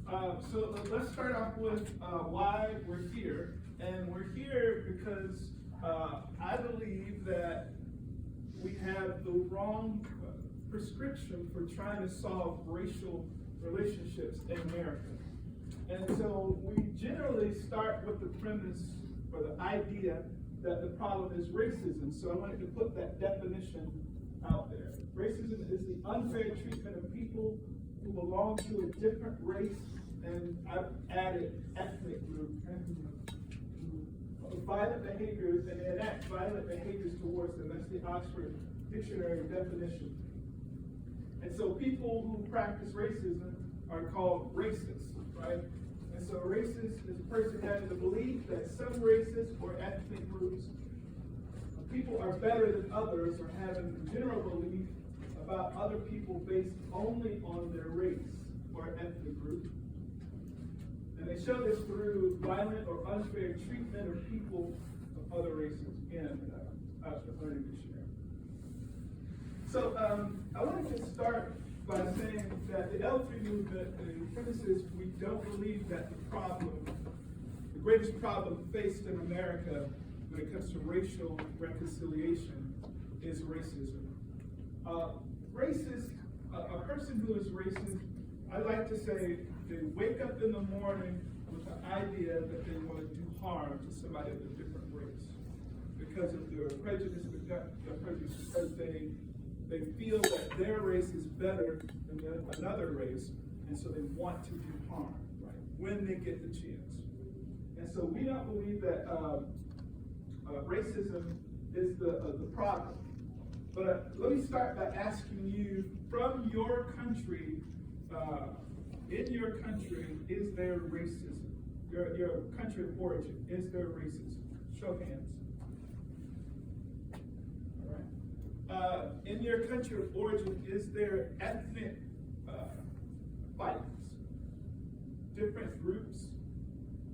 So let's start off with why we're here. And we're here because I believe that we have the wrong prescription for trying to solve racial relationships in America. And so we generally start with the premise or the idea that the problem is racism. So I wanted to put that definition out there. Racism is the unfair treatment of people who belong to a different race, and I've added ethnic group, violent behaviors, and enact violent behaviors towards them. That's the Oxford Dictionary definition. And so people who practice racism are called racists, right? And so racist is a person having the belief that some races or ethnic groups, people are better than others, or having the general belief about other people based only on their race or ethnic group. And they show this through violent or unfair treatment of people of other races in Oxford Learning Dictionary. So I wanted to start by saying that the L3 movement, the premise is we don't believe that the greatest problem faced in America when it comes to racial reconciliation is racism. A person who is racist, I like to say, they wake up in the morning with the idea that they want to do harm to somebody of a different race because of their prejudice, because they feel that their race is better than another race, and so they want to do harm, right, when they get the chance. And so we don't believe that racism is the problem. But let me start by asking you, from your country, in your country, is there racism? Your country of origin, is there racism? Show of hands. All right. In your country of origin, is there ethnic fights? Different groups?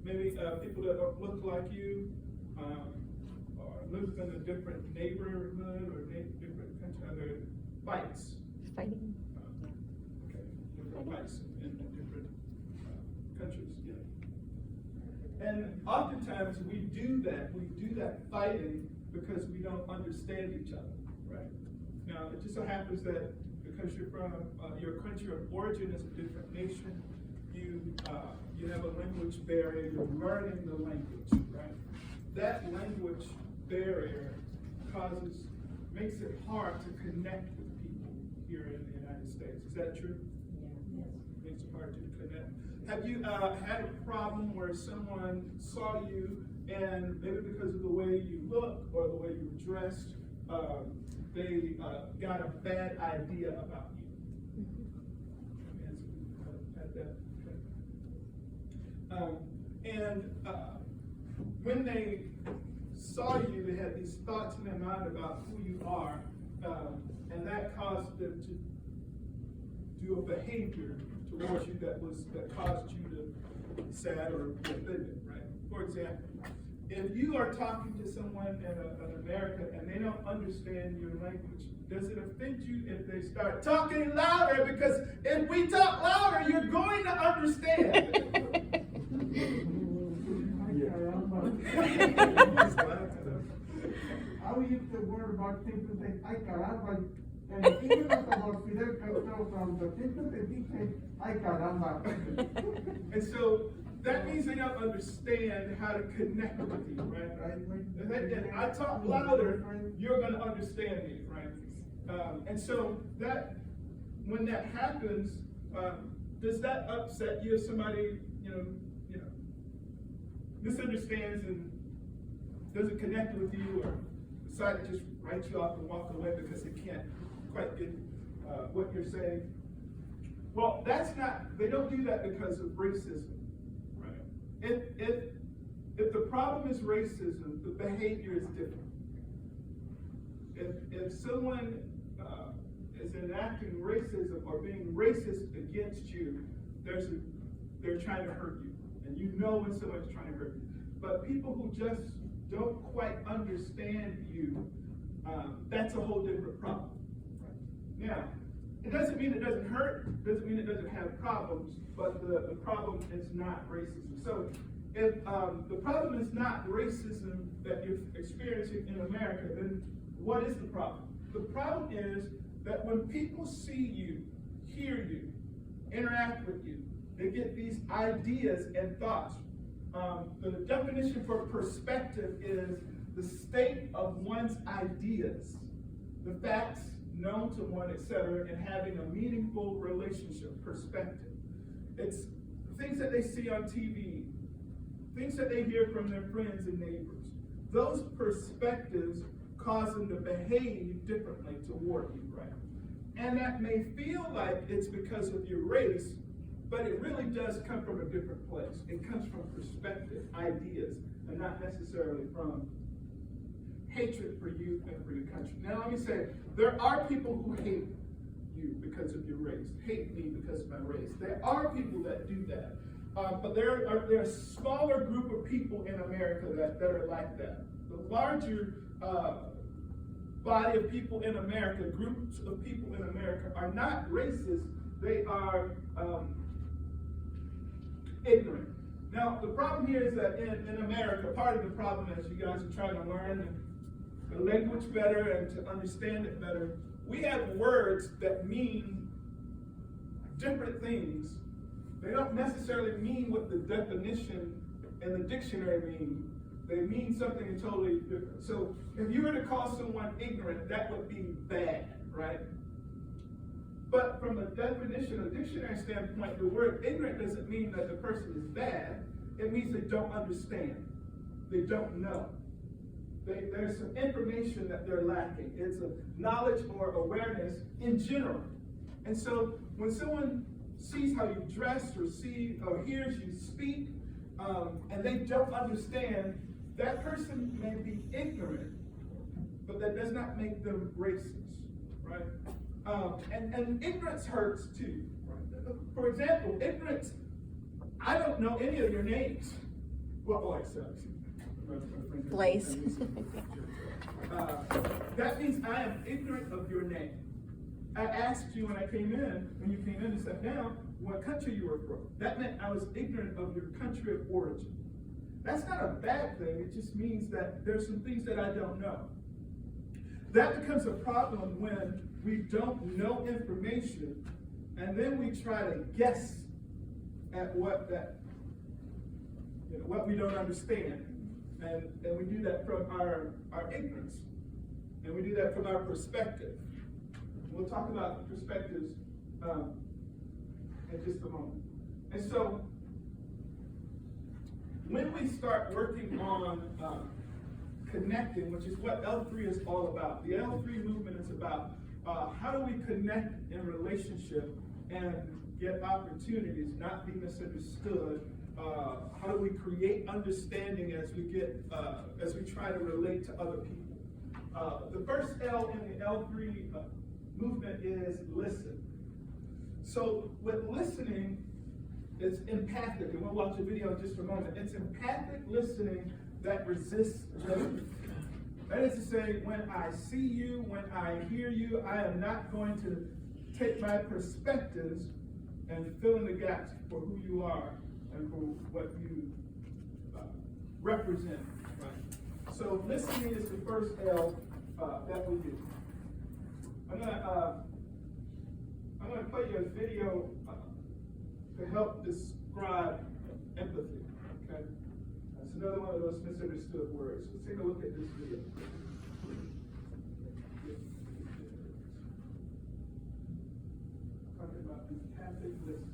Maybe people that don't look like you, or live in a different neighborhood or different country, are there fights? Fighting. Okay, different fights in different countries, yeah. And oftentimes we do that fighting because we don't understand each other, right? Now, it just so happens that because you're from, your country of origin is a different nation, you have a language barrier, you're learning the language, right? That language barrier makes it hard to connect with people here in the United States. Is that true? Yeah. Yes. Makes it hard to connect. Have you had a problem where someone saw you and maybe because of the way you look or the way you were dressed, they got a bad idea about you? Had that. Okay. When they saw you, they had these thoughts in their mind about who you are, and that caused them to do a behavior towards you that caused you to be sad or be offended, right? For example, if you are talking to someone in America and they don't understand your language, does it offend you if they start talking louder? Because if we talk louder, you're going to understand. I used to worry about people saying, ay caramba, and even about Fidel Castro from the people that he said, ay caramba. And so that means they don't understand how to connect with you, right? If I talk louder, you're going to understand me, right? And so that when that happens, does that upset you if somebody, misunderstands and doesn't connect with you, or decide to just write you off and walk away because they can't quite get what you're saying? Well, they don't do that because of racism, right? If the problem is racism, the behavior is different. If someone is enacting racism or being racist against you, they're trying to hurt you. And you know when someone's trying to hurt you. But people who just don't quite understand you, that's a whole different problem. Right? Now, It doesn't mean it doesn't hurt, doesn't mean it doesn't have problems, but the problem is not racism. So if the problem is not racism that you're experiencing in America, then what is the problem? The problem is that when people see you, hear you, interact with you, they get these ideas and thoughts. The definition for perspective is the state of one's ideas, the facts known to one, etc., and having a meaningful relationship, perspective. It's things that they see on TV, things that they hear from their friends and neighbors. Those perspectives cause them to behave differently toward you, right? And that may feel like it's because of your race, but it really does come from a different place. It comes from perspective, ideas, and not necessarily from hatred for you and for your country. Now let me say, there are people who hate you because of your race, hate me because of my race. There are people that do that. But there are a smaller group of people in America that are like that. The larger body of people in America, groups of people in America, are not racist, they are ignorant. Now, the problem here is that in America, part of the problem is you guys are trying to learn the language better and to understand it better. We have words that mean different things. They don't necessarily mean what the definition in the dictionary means. They mean something totally different. So if you were to call someone ignorant, that would be bad, right? But from a definition, a dictionary standpoint, the word ignorant doesn't mean that the person is bad. It means they don't understand. They don't know. There's some information that they're lacking. It's a knowledge or awareness in general. And so when someone sees how you dress or sees or hears you speak, and they don't understand, that person may be ignorant, but that does not make them racist, right? And ignorance hurts too. Right? For example, ignorance, I don't know any of your names. Well, except Blaze. That means I am ignorant of your name. I asked you when you came in and sat down, what country you were from. That meant I was ignorant of your country of origin. That's not a bad thing, it just means that there's some things that I don't know. That becomes a problem when we don't know information and then we try to guess at what we don't understand. And we do that from our ignorance. And we do that from our perspective. We'll talk about perspectives in just a moment. And so, when we start working on connecting, which is what L3 is all about, the L3 movement is about how do we connect in relationship and get opportunities, not be misunderstood. How do we create understanding as we try to relate to other people? The first L in the L3 movement is listen. So with listening, it's empathic, and we'll watch a video in just a moment. It's empathic listening that resists judgment. That is to say, when I see you, when I hear you, I am not going to take my perspectives and fill in the gaps for who you are and for what you represent. Right? So listening is the first L that we do. I'm gonna play you a video to help describe empathy. Okay, that's another one of those misunderstood words. Let's take a look at this video. Talking about empathic listening.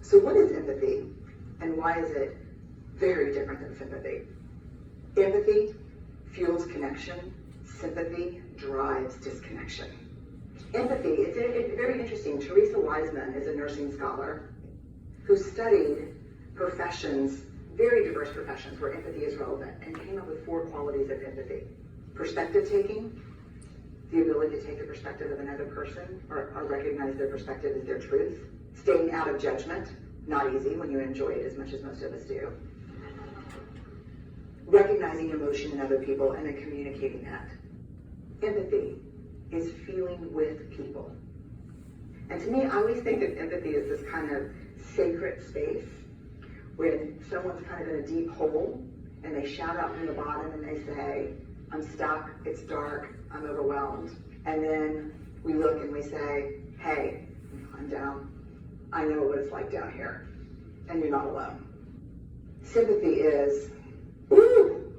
So what is empathy, and why is it very different than sympathy? Empathy fuels connection, sympathy drives disconnection. Empathy, it's very interesting. Teresa Wiseman is a nursing scholar who studied professions, very diverse professions where empathy is relevant, and came up with 4 qualities of empathy. Perspective taking, the ability to take the perspective of another person or recognize their perspective as their truth. Staying out of judgment, not easy when you enjoy it as much as most of us do. Recognizing emotion in other people and then communicating that. Empathy is feeling with people. And to me, I always think of empathy as this kind of sacred space when someone's kind of in a deep hole and they shout out from the bottom and they say, I'm stuck, it's dark, I'm overwhelmed. And then we look and we say, hey, I'm down. I know what it's like down here. And you're not alone. Sympathy is, ooh,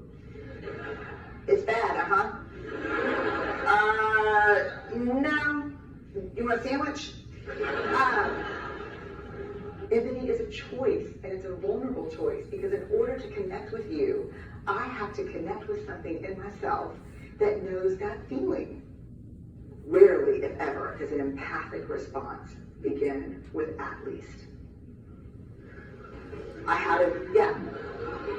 it's bad, no. You want a sandwich? Empathy is a choice, and it's a vulnerable choice, because in order to connect with you, I have to connect with something in myself that knows that feeling. Rarely, if ever, does an empathic response begin with at least. I had it, yeah.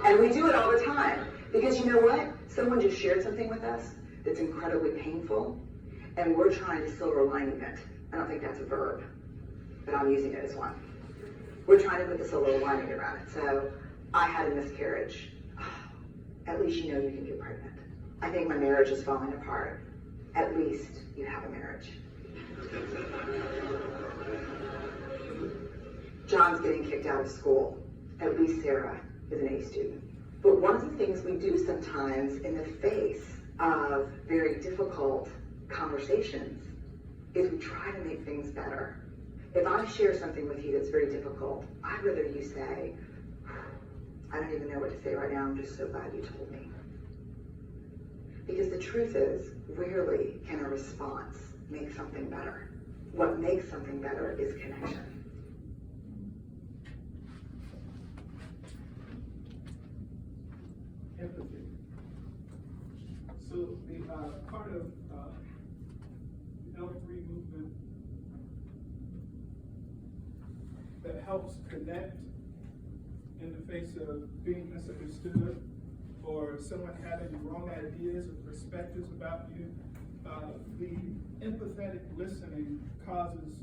And we do it all the time, because you know what? Someone just shared something with us that's incredibly painful, and we're trying to silver lining it. I don't think that's a verb, but I'm using it as one. We're trying to put the silver lining around it. So, I had a miscarriage. At least you know you can get pregnant. I think my marriage is falling apart. At least you have a marriage. John's getting kicked out of school. At least Sarah is an A student. But one of the things we do sometimes in the face of very difficult conversations is we try to make things better. If I share something with you that's very difficult, I'd rather you say, I don't even know what to say right now, I'm just so glad you told me. Because the truth is, rarely can a response make something better. What makes something better is connection. Empathy. So the part of the L3 movement that helps connect in the face of being misunderstood or someone having wrong ideas or perspectives about you, the empathetic listening causes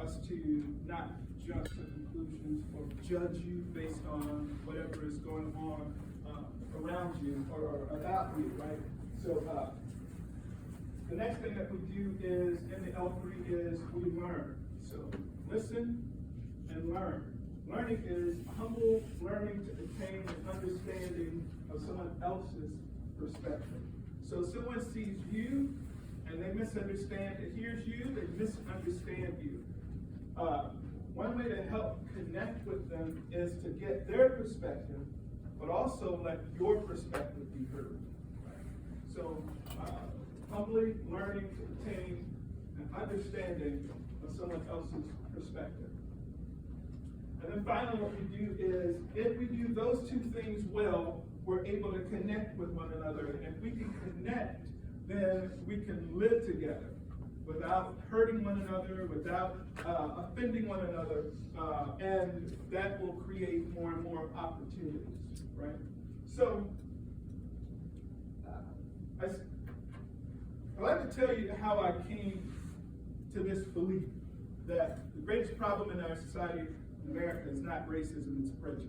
us to not jump to conclusions or judge you based on whatever is going on around you or about you, right? So the next thing that we do is, in the L3, is we learn. So listen and learn. Learning is humble learning to attain an understanding of someone else's perspective. So someone sees you and they misunderstand, it hears you, they misunderstand you. One way to help connect with them is to get their perspective, but also let your perspective be heard. Right? So humbly learning to attain an understanding of someone else's perspective. And then finally what we do is, if we do those two things well, we're able to connect with one another. And if we can connect, then we can live together without hurting one another, without offending one another, and that will create more and more opportunities, right? So, I'd like to tell you how I came to this belief that the greatest problem in our society in America is not racism, it's prejudice.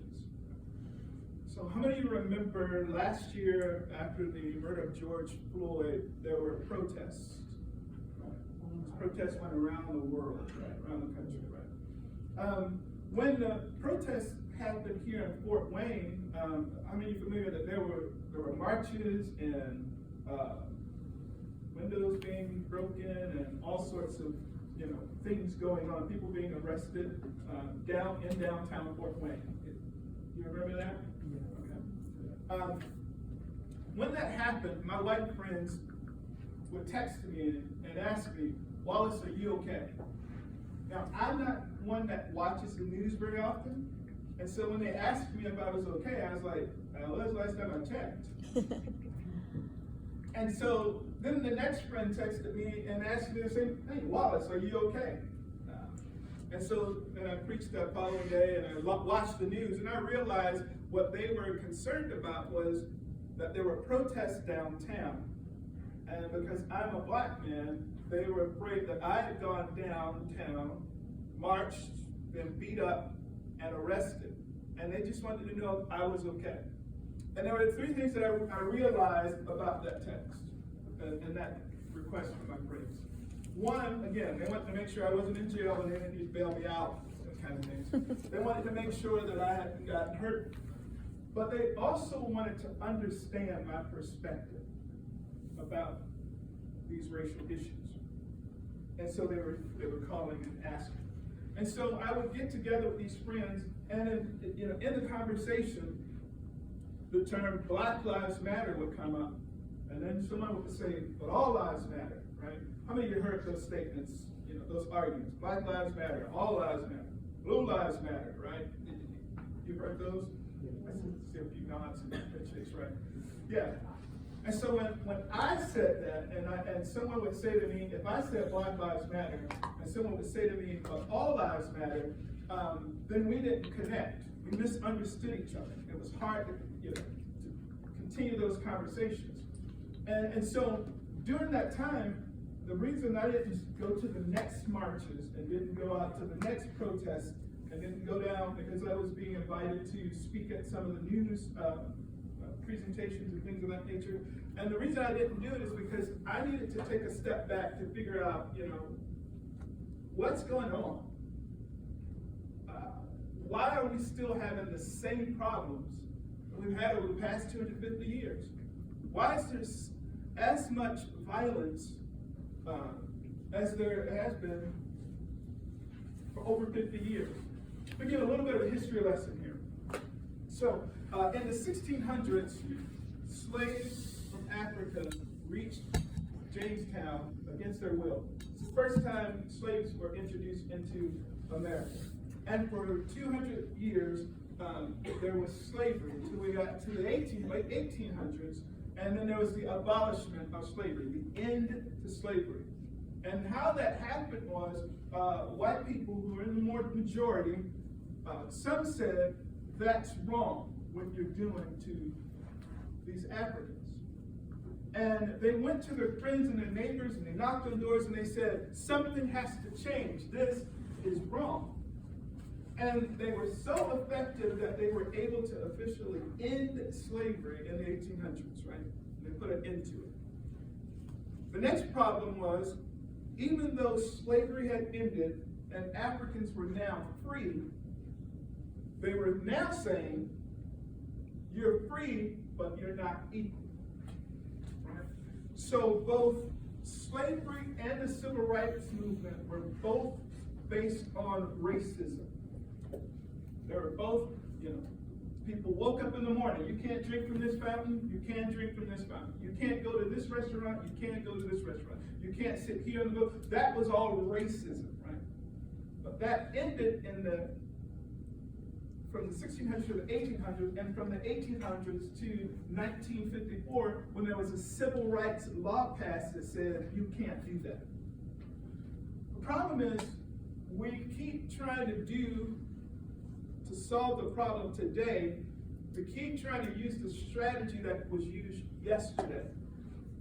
So how many of you remember last year after the murder of George Floyd, there were protests? Right? Protests went around the world, right? Around the country, right? When the protests happened here in Fort Wayne, how many of you familiar that there were marches and windows being broken and all sorts of things going on, people being arrested in downtown Fort Wayne. You remember that? Yeah. Okay. When that happened, my white friends would text me and ask me, Wallace, are you okay? Now, I'm not one that watches the news very often, and so when they asked me if I was okay, I was like, well, that's the last time I checked. And so then the next friend texted me and asked me the same thing, Wallace, are you okay? And so then I preached that following day and I watched the news and I realized what they were concerned about was that there were protests downtown And because I'm a black man, they were afraid that I had gone downtown, marched, been beat up, and arrested. And they just wanted to know if I was okay. And there were three things that I realized about that text and that request for my praise. One, again, they wanted to make sure I wasn't in jail and they didn't need to bail me out, those kind of things. They wanted to make sure that I hadn't gotten hurt. But they also wanted to understand my perspective about these racial issues. And so they were calling and asking. And so I would get together with these friends, and in the conversation, the term Black Lives Matter would come up. And then someone would say, but all lives matter, right? How many of you heard those statements, those arguments? Black lives matter, all lives matter, blue lives matter, right? You've heard those? I see a few nods and shakes, right? Yeah. And so when I said that, and someone would say to me, if I said Black Lives Matter, and someone would say to me, but all lives matter, then we didn't connect. We misunderstood each other. It was hard to continue those conversations. And so during that time, the reason I didn't go to the next marches and didn't go out to the next protests and didn't go down because I was being invited to speak at some of the news presentations and things of that nature. And the reason I didn't do it is because I needed to take a step back to figure out, what's going on? Why are we still having the same problems that we've had over the past 250 years? Why is there as much violence as there has been for over 50 years? We get a little bit of a history lesson here. So, in the 1600s, slaves from Africa reached Jamestown against their will. It's the first time slaves were introduced into America. And for 200 years, there was slavery until we got to the late 1800s, and then there was the abolishment of slavery, the end to slavery. And how that happened was white people who were in the majority, some said that's wrong what you're doing to these Africans. And they went to their friends and their neighbors and they knocked on doors and they said, something has to change. This is wrong. And they were so effective that they were able to officially end slavery in the 1800s, right? They put an end to it. The next problem was, even though slavery had ended and Africans were now free, they were now saying, you're free, but you're not equal. Right? So both slavery and the civil rights movement were both based on racism. They were both, people woke up in the morning, you can't drink from this fountain, you can't drink from this fountain. You can't go to this restaurant, you can't go to this restaurant. You can't sit here and go. That was all racism, right? But that ended from the 1600s to the 1800s, and from the 1800s to 1954, when there was a civil rights law passed that said you can't do that. The problem is, we keep trying to solve the problem today, we keep trying to use the strategy that was used yesterday.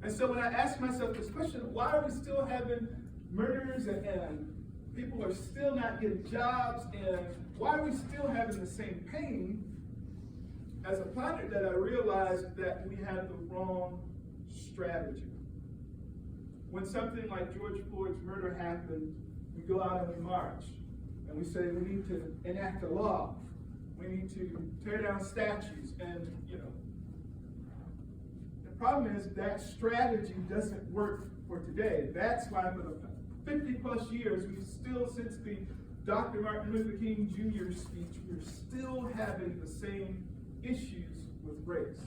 And so when I ask myself this question, why are we still having murders and people are still not getting jobs, and why are we still having the same pain? As a planet, that I realized that we had the wrong strategy. When something like George Floyd's murder happened, we go out and we march, and we say we need to enact a law. We need to tear down statues, and the problem is that strategy doesn't work for today. That's why for the 50 plus years, we've still, since the Dr. Martin Luther King Jr. speech, we're still having the same issues with race.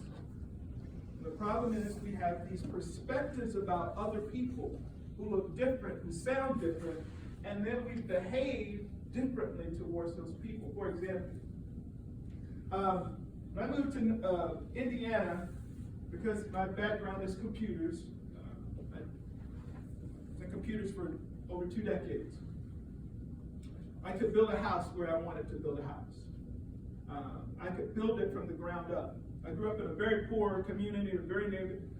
The problem is we have these perspectives about other people who look different, who sound different, and then we behave differently towards those people. For example, when I moved to Indiana, because my background is computers, I was in computers for over 2 decades. I could build a house where I wanted to build a house. I could build it from the ground up. I grew up in a very poor community, a very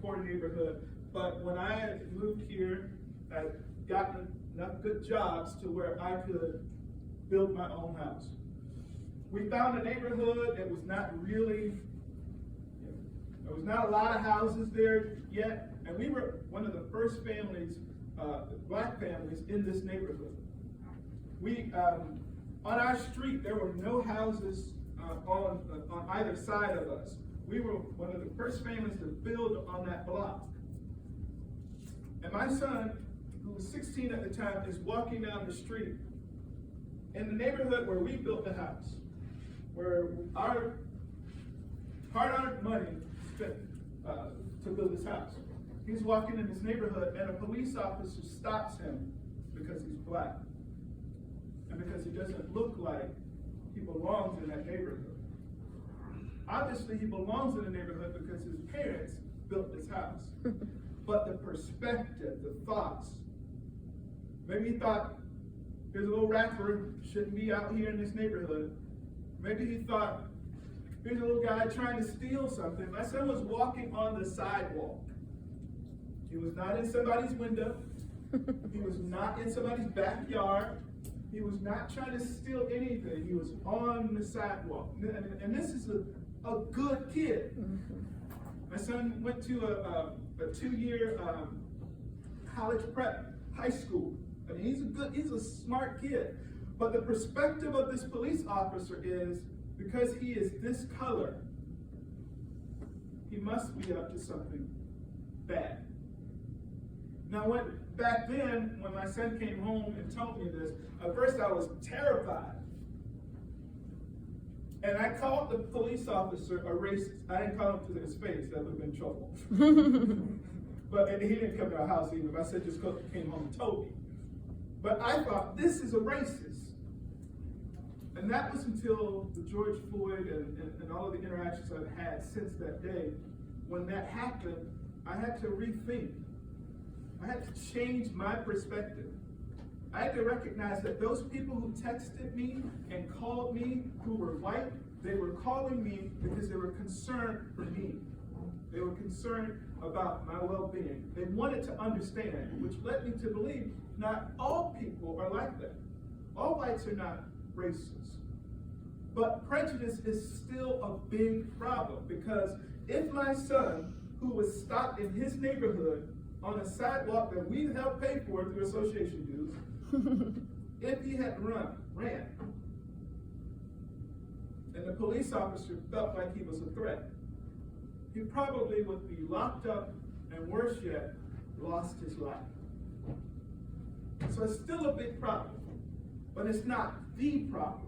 poor neighborhood. But when I had moved here, I'd gotten enough good jobs to where I could build my own house. We found a neighborhood that was not really, there was not a lot of houses there yet, and we were one of the first families, black families in this neighborhood. We, on our street, there were no houses on either side of us. We were one of the first families to build on that block. And my son, who was 16 at the time, is walking down the street in the neighborhood where we built the house, where our hard-earned money spent to build this house. He's walking in this neighborhood, and a police officer stops him because he's black, and because he doesn't look like he belongs in that neighborhood. Obviously, he belongs in the neighborhood because his parents built this house. But the perspective, the thoughts, maybe he thought, here's a little rapper, shouldn't be out here in this neighborhood. Maybe he thought, here's a little guy trying to steal something. My son was walking on the sidewalk. He was not in somebody's window. He was not in somebody's backyard. He was not trying to steal anything. He was on the sidewalk. And this is a good kid. My son went to a 2-year college prep high school. I mean, he's a smart kid. But the perspective of this police officer is, because he is this color, he must be up to something bad. Now, back then, when my son came home and told me this, at first I was terrified. And I called the police officer a racist. I didn't call him to his face, that would have been trouble. But he didn't come to our house either. I said, just came home and told me. But I thought, this is a racist. And that was until the George Floyd and all of the interactions I've had since that day. When that happened, I had to rethink. I had to change my perspective. I had to recognize that those people who texted me and called me who were white, they were calling me because they were concerned for me. They were concerned about my well-being. They wanted to understand, which led me to believe not all people are like that. All whites are not racist. But prejudice is still a big problem, because if my son, who was stopped in his neighborhood on a sidewalk that we helped pay for through association dues, if he had ran, and the police officer felt like he was a threat, he probably would be locked up, and worse yet, lost his life. So it's still a big problem, but it's not the problem.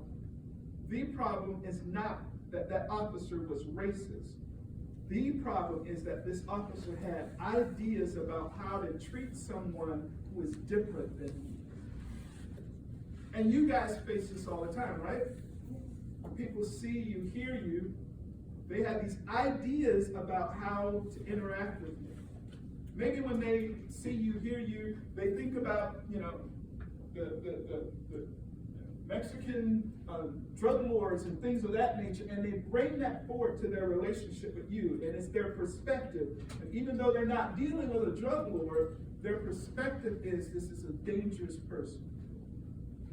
The problem is not that that officer was racist. The problem is that this officer had ideas about how to treat someone who is different than you. And you guys face this all the time, right? When people see you, hear you, they have these ideas about how to interact with you. Maybe when they see you, hear you, they think about, the Mexican drug lords and things of that nature, and they bring that forward to their relationship with you, and it's their perspective. And even though they're not dealing with a drug lord, their perspective is, this is a dangerous person.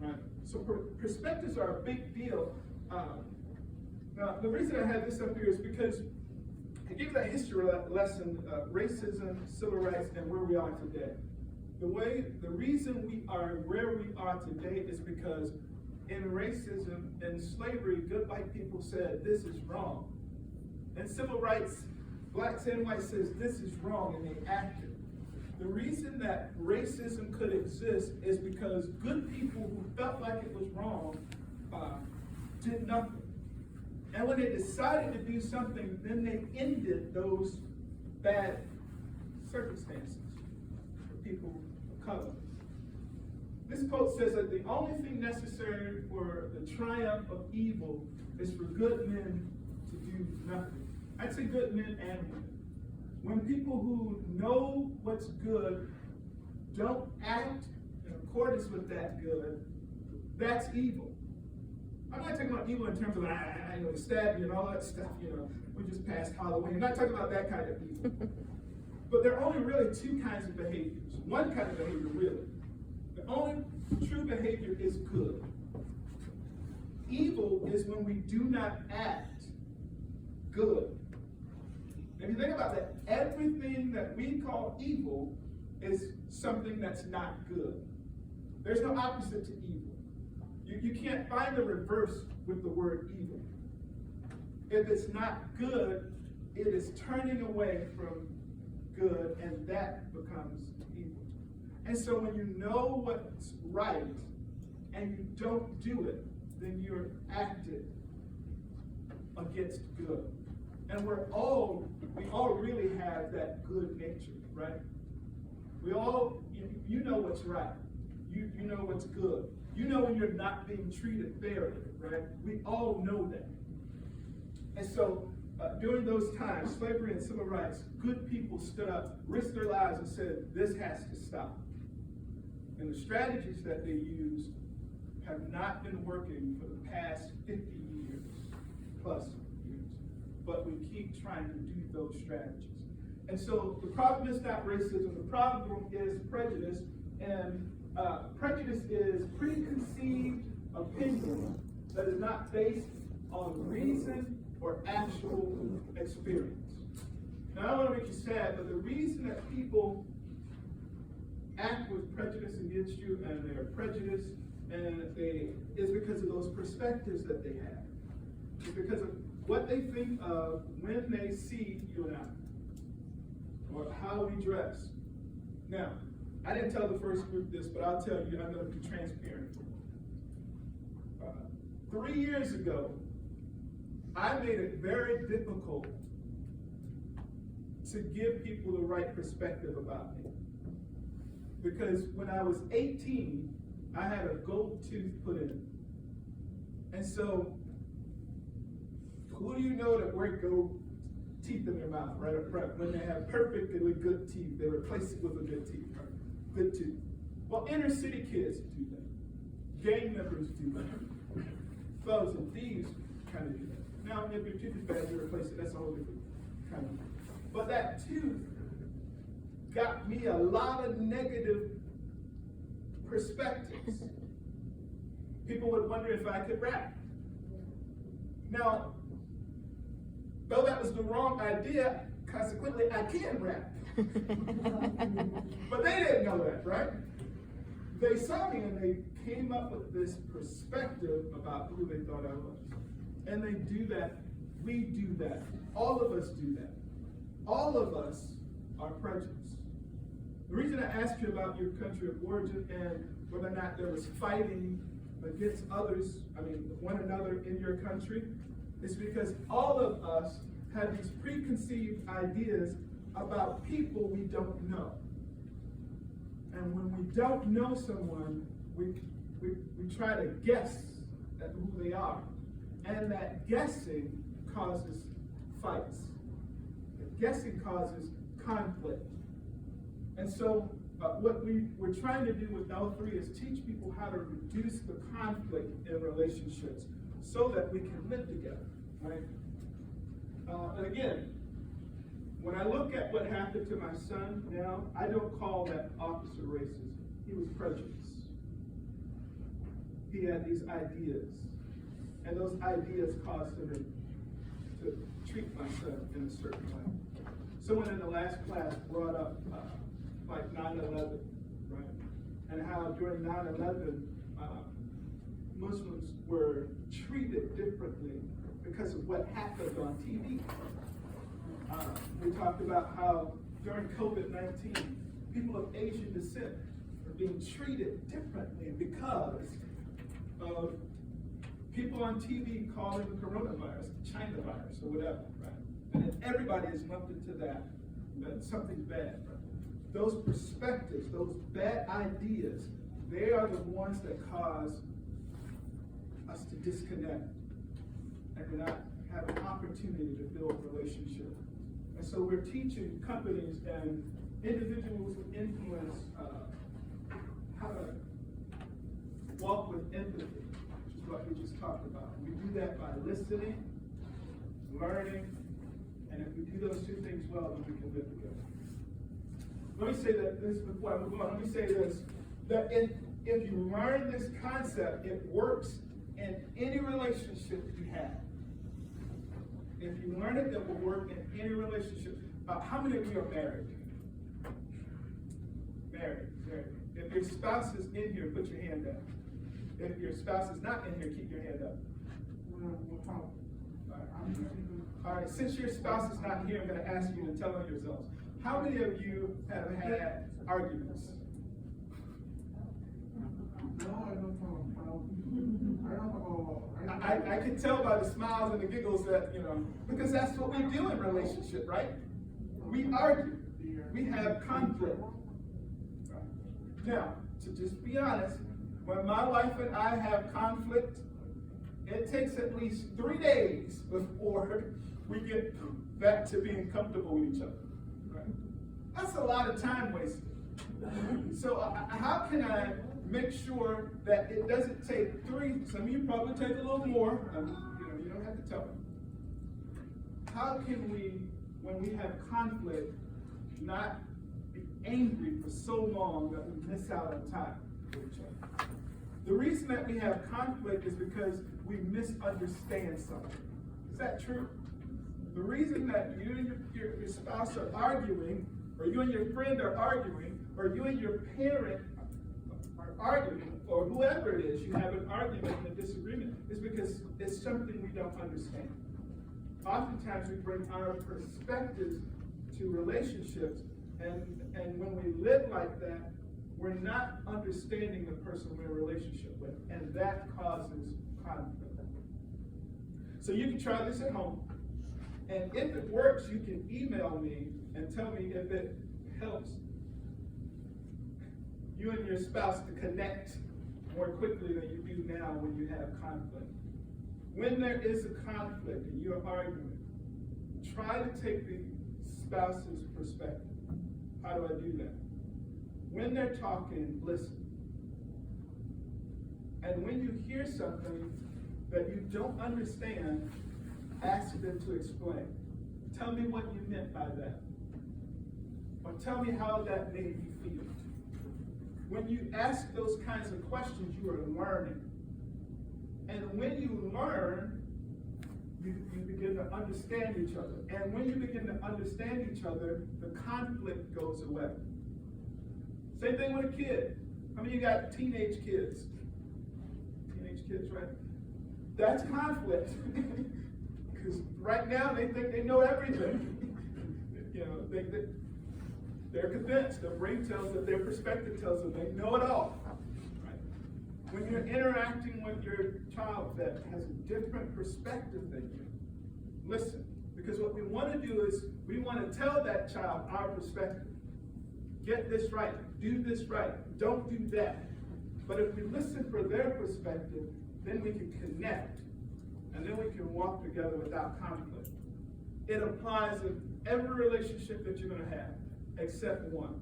Right? So perspectives are a big deal. Now, the reason I had this up here is because I gave that history lesson, racism, civil rights, and where we are today. The reason we are where we are today is because in racism and slavery, good white people said, this is wrong. And civil rights, blacks and whites says, this is wrong, and they acted. The reason that racism could exist is because good people who felt like it was wrong did nothing. And when they decided to do something, then they ended those bad circumstances for people of color. This quote says that the only thing necessary for the triumph of evil is for good men to do nothing. I'd say good men and women. When people who know what's good don't act in accordance with that good, that's evil. I'm not talking about evil in terms of stab you and all that stuff, we just passed Halloween. I'm not talking about that kind of evil. But there are only really two kinds of behaviors. One kind of behavior, really. The only true behavior is good. Evil is when we do not act good. If you think about that, everything that we call evil is something that's not good. There's no opposite to evil. You can't find the reverse with the word evil. If it's not good, it is turning away from good, and that becomes evil. And so when you know what's right and you don't do it, then you're acting against good. And we all really have that good nature, right? We all, you know what's right. You know what's good. You know when you're not being treated fairly, right? We all know that. And so during those times, slavery and civil rights, good people stood up, risked their lives, and said, this has to stop. And the strategies that they used have not been working for the past 50 years, plus years. But we keep trying to do those strategies. And so the problem is not racism, the problem is prejudice. And prejudice is preconceived opinion that is not based on reason or actual experience. Now, I don't want to make you sad, but the reason that people act with prejudice against you and they're prejudiced is because of those perspectives that they have. It's because of what they think of when they see you and I, or how we dress. Now, I didn't tell the first group this, but I'll tell you, I'm going to be transparent. 3 years ago, I made it very difficult to give people the right perspective about me. Because when I was 18, I had a gold tooth put in. And so, who do you know that wear gold teeth in their mouth right up front? When they have perfectly good teeth, they replace it with a good teeth, right? Good tooth. Well, inner city kids do that. Gang members do that. Thugs and thieves kind of do that. Now, if your tooth is bad, you replace it. That's a whole different kind of. But that tooth got me a lot of negative perspectives. People would wonder if I could rap. Now, though that was the wrong idea, consequently, I can rap. But they didn't know that, right? They saw me and they came up with this perspective about who they thought I was. And they do that. We do that. All of us do that. All of us are prejudiced. The reason I asked you about your country of origin and whether or not there was fighting against others, one another in your country, is because all of us have these preconceived ideas about people we don't know. And when we don't know someone, we try to guess at who they are. And that guessing causes fights. Guessing causes conflict. And so what we're trying to do with L3 is teach people how to reduce the conflict in relationships so that we can live together, right? And again, when I look at what happened to my son now, I don't call that officer racism. He was prejudiced. He had these ideas, and those ideas caused him to treat my son in a certain way. Someone in the last class brought up like 9/11, right? And how during 9/11, Muslims were treated differently because of what happened on TV. We talked about how during COVID-19, people of Asian descent are being treated differently because of people on TV calling the coronavirus the China virus or whatever, right? And then everybody is lumped into that something's bad, right? Those perspectives, those bad ideas, they are the ones that cause us to disconnect and to not have an opportunity to build relationships. And so we're teaching companies and individuals with influence how to walk with empathy, which is what we just talked about. We do that by listening, learning, and if we do those two things well, then we can live together. let me say that this before I move on. Let me say this: that if you learn this concept, it works in any relationship you have. If you learn it, it will work in any relationship. How many of you are married? Married. If your spouse is in here, put your hand up. If your spouse is not in here, keep your hand up. All right, since your spouse is not here, I'm going to ask you to tell on yourselves. How many of you have had arguments? No, I don't know. I can tell by the smiles and the giggles that, because that's what we do in relationship, right? We argue. We have conflict. Now, to just be honest, when my wife and I have conflict, it takes at least 3 days before we get back to being comfortable with each other. Right? That's a lot of time wasted. So how can I make sure that it doesn't take 3? Some of you probably take a little more. You don't have to tell me. How can we, when we have conflict, not be angry for so long that we miss out on time with each other? The reason that we have conflict is because we misunderstand something. Is that true? The reason that you and your spouse are arguing, or you and your friend are arguing, or you and your parent are arguing, or whoever it is, you have an argument and a disagreement, is because it's something we don't understand. Oftentimes we bring our perspectives to relationships, and when we live like that, we're not understanding the person we're in a relationship with, and that causes conflict. So you can try this at home, and if it works, you can email me and tell me if it helps you and your spouse to connect more quickly than you do now when you have conflict. When there is a conflict and you're arguing, try to take the spouse's perspective. How do I do that? When they're talking, listen. And when you hear something that you don't understand, ask them to explain. Tell me what you meant by that. Or tell me how that made you feel. When you ask those kinds of questions, you are learning. And when you learn, you begin to understand each other. And when you begin to understand each other, the conflict goes away. Same thing with a kid. How many of you got teenage kids? Teenage kids, right? That's conflict. Because right now they think they know everything. They're convinced. Their brain tells them, their perspective tells them they know it all. Right? When you're interacting with your child that has a different perspective than you, listen. Because what we want to do is we want to tell that child our perspective. Get this right. Do this right. Don't do that. But if we listen for their perspective, then we can connect. And then we can walk together without conflict. It applies in every relationship that you're going to have, except one.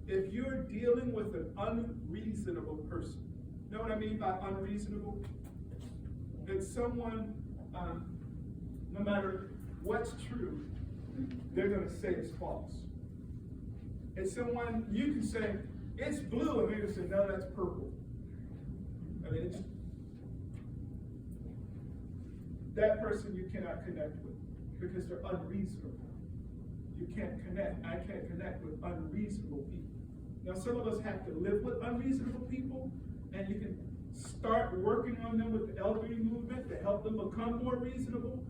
If you're dealing with an unreasonable person, you know what I mean by unreasonable? It's someone, no matter what's true, they're going to say it's false. It's someone, you can say, it's blue, and they're going to say, no, that's purple. I mean, that person you cannot connect with because they're unreasonable. You can't connect. I can't connect with unreasonable people. Now, some of us have to live with unreasonable people, and you can start working on them with the elderly movement to help them become more reasonable.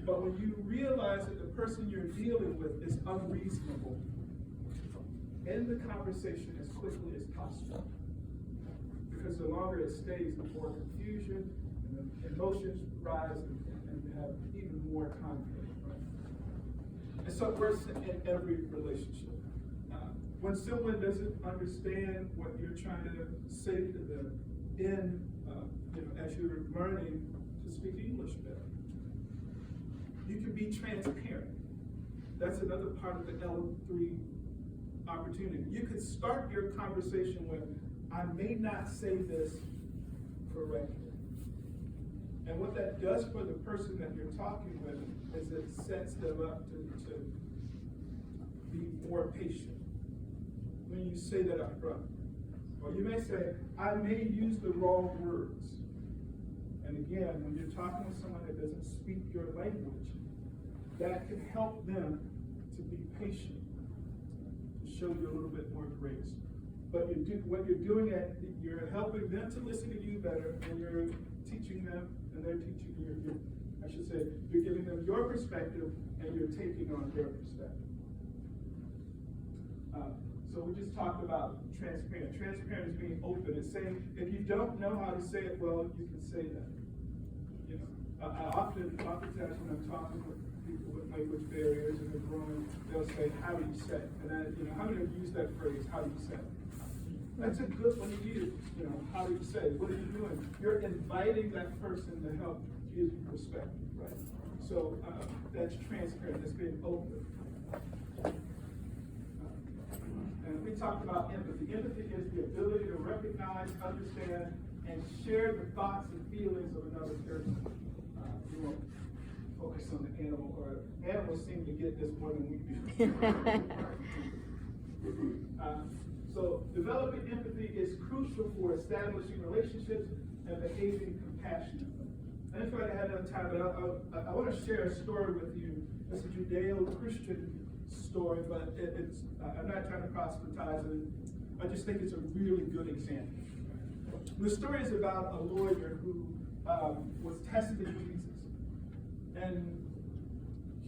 But when you realize that the person you're dealing with is unreasonable, end the conversation as quickly as possible. Because the longer it stays, the more confusion and the emotions rise and you have even more conflict. Right? And so it works in every relationship. When someone doesn't understand what you're trying to say to them, as you're learning to speak English better, you can be transparent. That's another part of the L3 opportunity. You could start your conversation with, I may not say this correctly. And what that does for the person that you're talking with is it sets them up to be more patient when you say that up front. Or you may say, I may use the wrong words. And again, when you're talking with someone that doesn't speak your language, that can help them to be patient, to show you a little bit more grace. But what you're doing, you're helping them to listen to you better, and you're teaching them, and they're teaching you. I should say, you're giving them your perspective, and you're taking on their perspective. So we just talked about transparent. Transparent is being open. It's saying, if you don't know how to say it well, you can say that. You know, oftentimes when I'm talking with people with language barriers and they're growing, they'll say, how do you say it? And how many of you use that phrase, how do you say it? That's a good one to use. How do you say it? What are you doing? You're inviting that person to help give you perspective, right? So that's transparent. That's being open. And we talked about empathy. Empathy is the ability to recognize, understand, and share the thoughts and feelings of another person. We won't focus on the animal, or animals seem to get this more than we do. So developing empathy is crucial for establishing relationships and behaving compassionately. I didn't feel like I had enough time, but I want to share a story with you. It's a Judeo-Christian story, but I'm not trying to proselytize it. I just think it's a really good example. The story is about a lawyer who was testing Jesus. And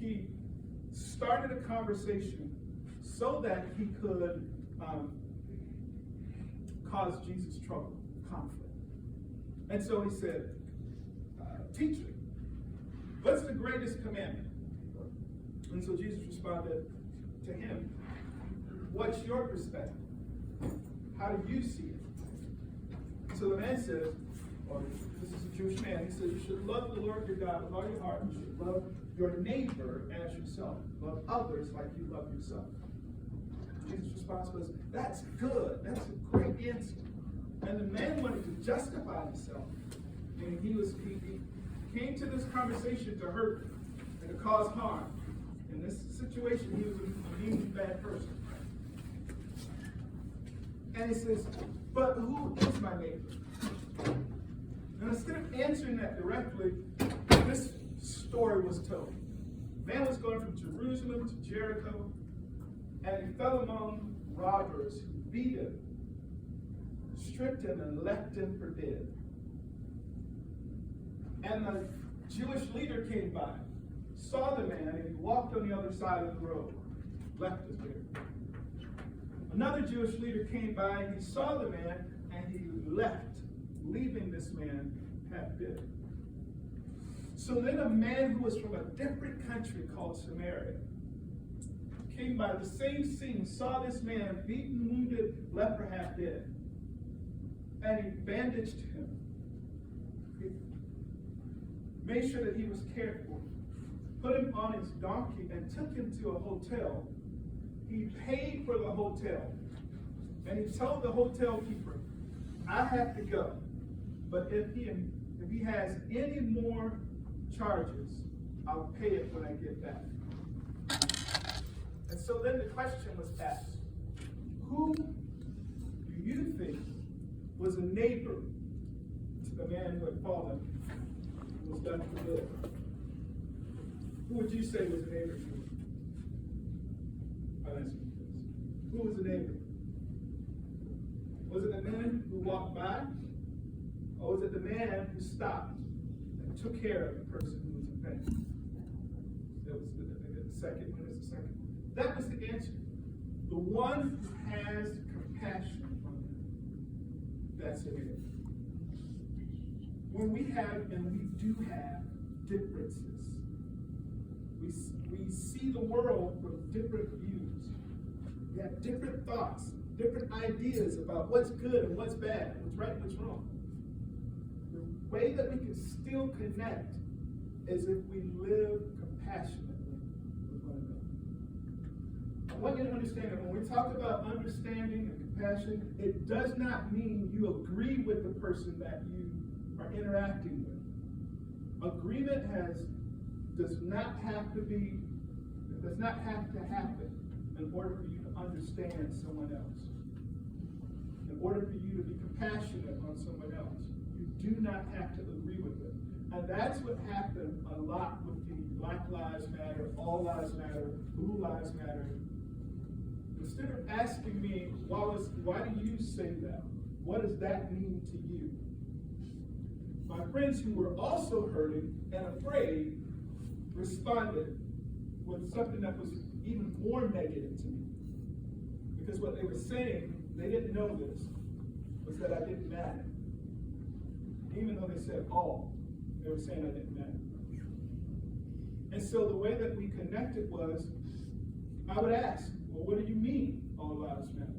he started a conversation so that he could cause Jesus trouble, conflict. And so he said, teacher, what's the greatest commandment? And so Jesus responded to him, what's your perspective? How do you see it? So the man says, this is a Jewish man, he says, you should love the Lord your God with all your heart. You should love your neighbor as yourself. Love others like you love yourself. Jesus' response was, that's good. That's a great answer. And the man wanted to justify himself. And he came to this conversation to hurt and to cause harm. In this situation, he was a mean, bad person. And he says, but who is my neighbor? And instead of answering that directly, this story was told. The man was going from Jerusalem to Jericho, and he fell among robbers who beat him, stripped him, and left him for dead. And the Jewish leader came by, saw the man, and he walked on the other side of the road, left us there. Another Jewish leader came by, and he saw the man, and he left, leaving this man half dead. So then a man who was from a different country called Samaria came by the same scene, saw this man beaten, wounded, left for half dead. And he bandaged him. He made sure that he was cared for. Put him on his donkey and took him to a hotel. He paid for the hotel. And he told the hotel keeper, I have to go. But if he has any more charges, I'll pay it when I get back. And so then the question was asked, who do you think was a neighbor to the man who had fallen and was done for dead? Who would you say was a neighbor to you? I'll answer you this. Who was a neighbor? Was it the man who walked by? Or was it the man who stopped and took care of the person who was in pain? That was the second one. Is the second one. That was the answer. The one who has compassion on them. That's a neighbor. When we have, and we do have, differences, we see the world from different views. We have different thoughts, different ideas about what's good and what's bad, what's right and what's wrong. The way that we can still connect is if we live compassionately with one another. I want you to understand that when we talk about understanding and compassion, it does not mean you agree with the person that you are interacting with. Agreement does not have to happen. in order for you to understand someone else. In order for you to be compassionate on someone else. You do not have to agree with them. And that's what happened a lot with the Black Lives Matter, All Lives Matter, Blue Lives Matter. Instead of asking me, Wallace, why do you say that? What does that mean to you? My friends who were also hurting and afraid responded with something that was even more negative to me. Because what they were saying, they didn't know this, was that I didn't matter. Even though they said all, they were saying I didn't matter. And so the way that we connected was, I would ask, well, what do you mean all lives matter?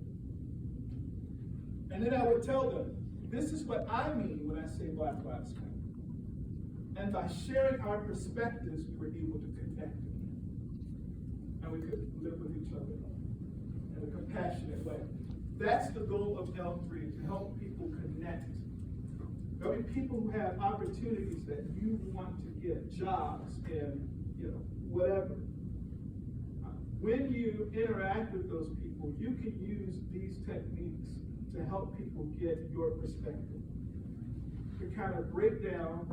And then I would tell them, this is what I mean when I say Black Lives Matter. And by sharing our perspectives, we were able to connect again. And we could live with each other in a compassionate way. That's the goal of L3, to help people connect. There'll be people who have opportunities that you want to get, jobs and whatever. When you interact with those people, you can use these techniques to help people get your perspective. To kind of break down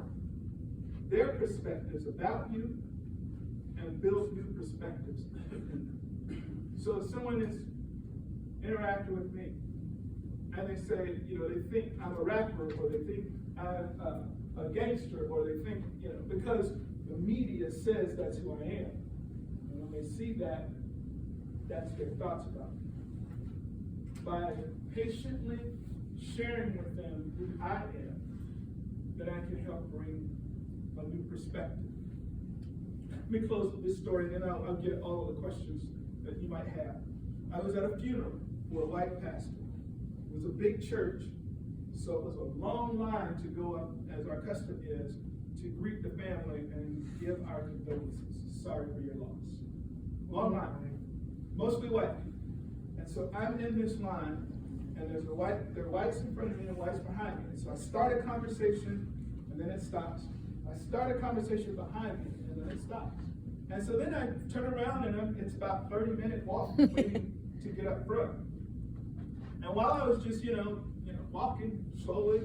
their perspectives about you and build new perspectives. So if someone is interacting with me and they say, they think I'm a rapper, or they think I'm a gangster, or they think, because the media says that's who I am. And when they see that, that's their thoughts about me. By patiently sharing with them who I am, then I can help bring a new perspective. Let me close with this story, and then I'll get all of the questions that you might have. I was at a funeral for a white pastor. It was a big church, so it was a long line to go up, as our custom is, to greet the family and give our condolences. Sorry for your loss. Long line, mostly white. And so I'm in this line, and there are whites in front of me and whites behind me. And so I start a conversation, and then it stops. I start a conversation behind me, and then it stops. And so then I turn around, and it's about 30-minute walk waiting to get up front. And while I was just, walking slowly,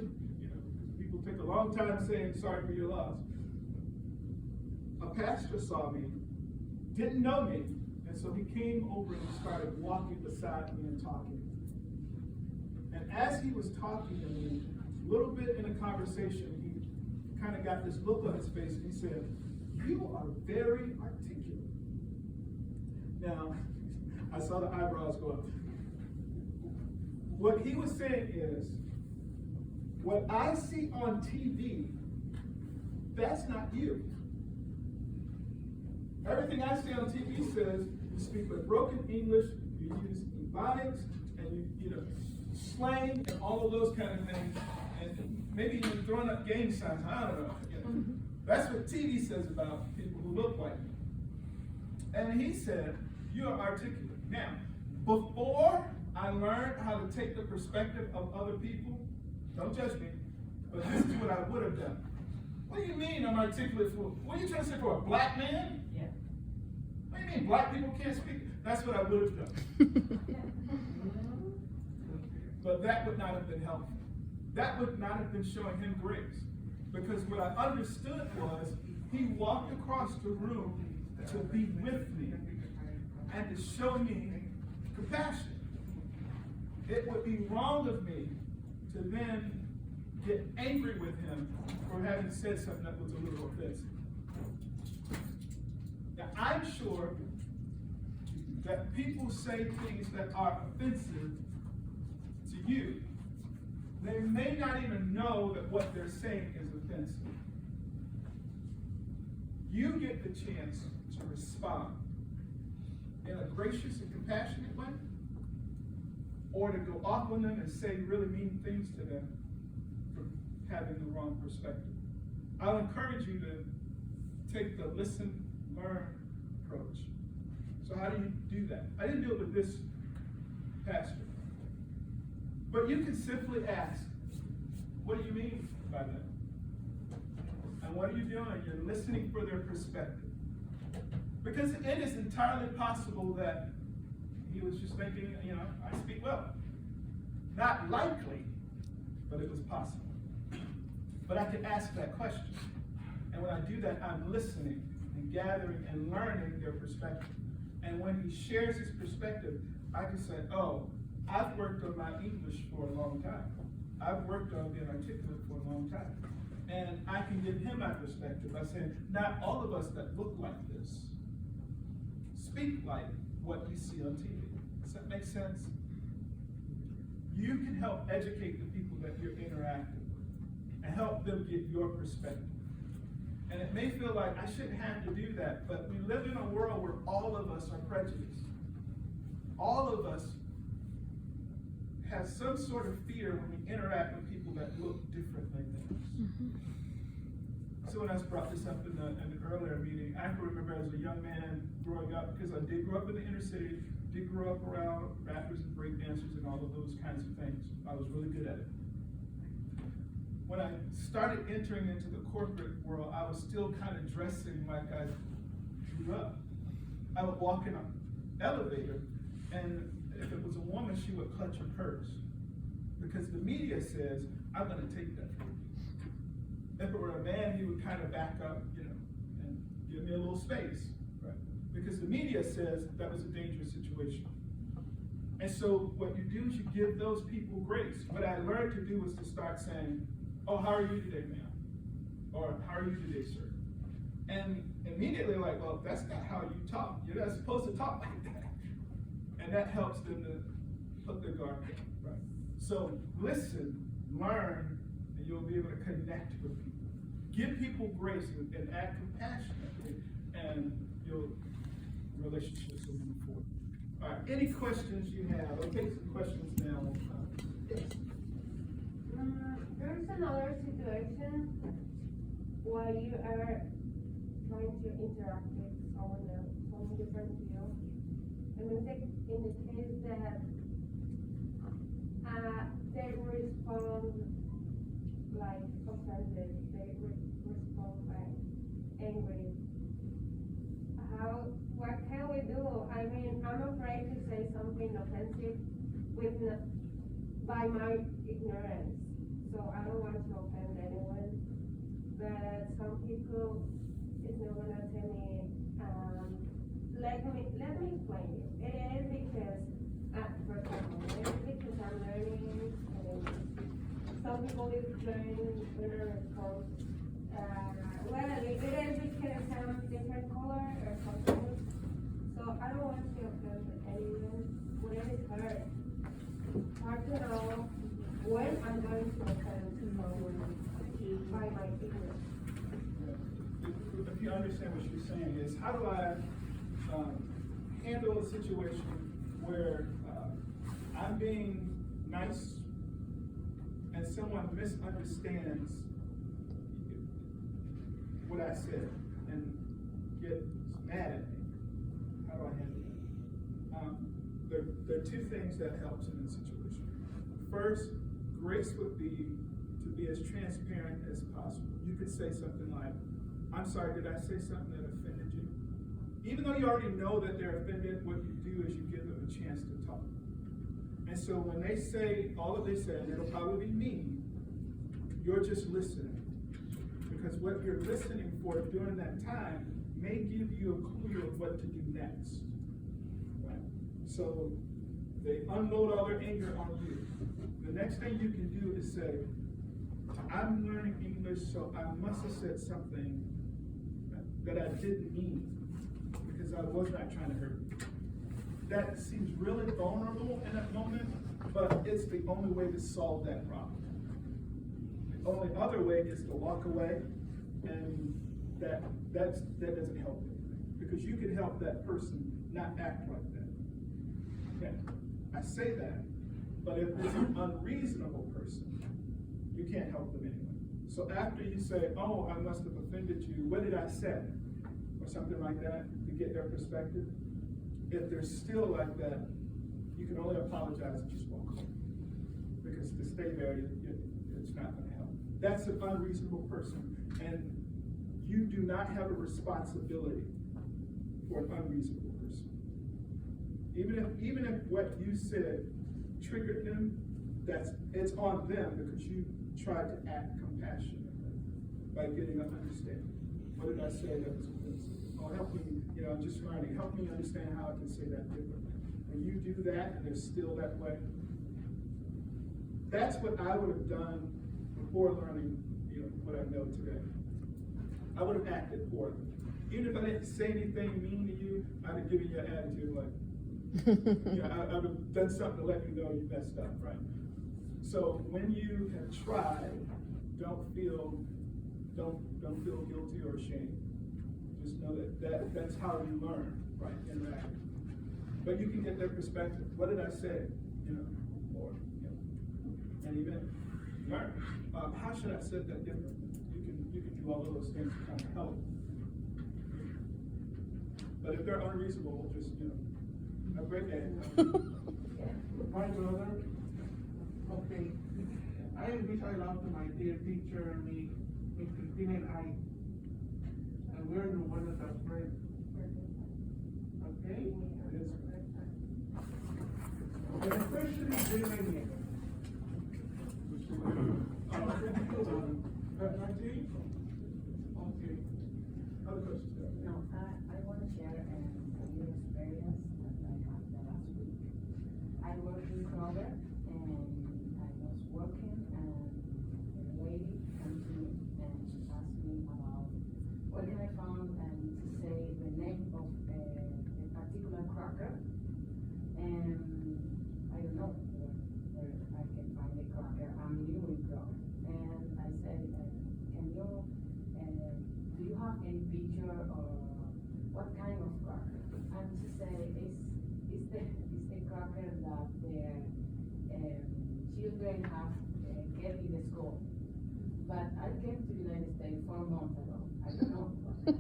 people take a long time saying sorry for your loss. A pastor saw me, didn't know me, and so he came over and started walking beside me and talking. And as he was talking to me, a little bit in a conversation, he kind of got this look on his face, and he said, "You are very articulate." Now, I saw the eyebrows go up. What he was saying is, what I see on TV, that's not you. Everything I see on TV says you speak with broken English, you use ebonics, and you slang and all of those kind of things, and maybe even throwing up gang signs. I don't know. That's what TV says about people who look like me. And he said, "You are articulate." Now, before I learned how to take the perspective of other people, don't judge me, but this is what I would have done. What do you mean I'm articulate for? What are you trying to say, for a black man? Yeah. What do you mean black people can't speak? That's what I would have done. But that would not have been helpful. That would not have been showing him grace. Because what I understood was, he walked across the room to be with me and to show me compassion. It would be wrong of me to then get angry with him for having said something that was a little offensive. Now, I'm sure that people say things that are offensive to you. They may not even know that what they're saying is offensive. You get the chance to respond in a gracious and compassionate way, or to go off on them and say really mean things to them for having the wrong perspective. I'll encourage you to take the listen, learn approach. So how do you do that? I didn't do it with this pastor. But you can simply ask, what do you mean by that? And what are you doing? You're listening for their perspective. Because it is entirely possible that he was just thinking, I speak well. Not likely, but it was possible. But I could ask that question. And when I do that, I'm listening and gathering and learning their perspective. And when he shares his perspective, I can say, oh, I've worked on my English for a long time. I've worked on being articulate for a long time. And I can give him my perspective by saying, not all of us that look like this speak like what you see on TV. Does that make sense? You can help educate the people that you're interacting with and help them get your perspective. And it may feel like I shouldn't have to do that, but we live in a world where all of us are prejudiced. All of us have some sort of fear when we interact with people that look differently than us. So when I brought this up in an earlier meeting, I can remember as a young man growing up, because I did grow up in the inner city, did grow up around rappers and break dancers and all of those kinds of things. I was really good at it. When I started entering into the corporate world, I was still kind of dressing like I grew up. I would walk in an elevator, and if it was a woman, she would clutch her purse. Because the media says, I'm gonna take that from you. If it were a man, he would kind of back up, and give me a little space, right? Because the media says that was a dangerous situation. And so what you do is you give those people grace. What I learned to do was to start saying, oh, how are you today, ma'am? Or how are you today, sir? And immediately like, well, that's not how you talk. You're not supposed to talk like that. And that helps them to put their guard down, right? So listen, learn, and you'll be able to connect with people. Give people grace and act compassionately, and your relationships will move forward. All right, any questions you have? I'll take some questions now. Yes. There's another situation where you are trying to interact with someone else from a different field. And in the case that they respond like offended, they respond like angry. What can we do? I mean, I'm afraid to say something offensive by my ignorance. So I don't want to offend anyone. But some people is not gonna tell me, let me explain it. It is because, for example, it is because I'm learning, some people is learning response. Well, it is because I'm different color or something. So I don't want to offend anyone. When it is hard to know when I'm going to offend someone by my ignorance. If you understand what you're saying is, how do I handle a situation where I'm being nice and someone misunderstands what I said and gets mad at me? How do I handle that? There are two things that helps in this situation. First, grace would be to be as transparent as possible. You could say something like, I'm sorry, did I say something that offended you? Even though you already know that they're offended, what you do is you give them a chance to talk. And so when they say all that they said, and it'll probably be mean, you're just listening. Because what you're listening for during that time may give you a clue of what to do next. Right? So they unload all their anger on you. The next thing you can do is say, I'm learning English, so I must have said something that I didn't mean, because I was not trying to hurt you. That seems really vulnerable in that moment, but it's the only way to solve that problem. The only other way is to walk away, and that doesn't help anything, because you can help that person not act like that. Okay, I say that, but if it's an unreasonable person, you can't help them anyway. So after you say, oh, I must have offended you, what did I say? Or something like that, to get their perspective. If they're still like that, you can only apologize and just walk home. Because to stay there, it's not gonna help. That's an unreasonable person, and you do not have a responsibility for an unreasonable person. Even if what you said triggered them, it's on them because you tried to act compassionately by getting an understanding. What did I say that was offensive? Oh, help me, I'm just learning. Help me understand how I can say that differently. When you do that and they're still that way, that's what I would have done before learning, what I know today. I would have acted poorly. Even if I didn't say anything mean to you, I'd have given you an attitude like, I would have done something to let you know you messed up, right? So when you have tried, don't feel guilty or ashamed. Just know that's how you learn, right? Interact. But you can get their perspective. What did I say? And even learn. How should I set that differently? You can do all of those things to kind of help. But if they're unreasonable, just have a great day. My brother, okay, I wish I loved my dear teacher, Miss Christine and I. And we're the one that are friends. Okay? And especially women. Okay. Other questions? No, I want to share a new experience that I had the last week. I work in Kroger and I was working and a lady came to me and she asked me about where can I find and to say the name of a particular cracker, and I don't know where I can find the cracker. I'm new in Kroger, and I said, can you do you have any picture or what kind of cracker? And she said, it's the cracker that the children have get in the school. But I came to the United States 4 months ago. I don't know. And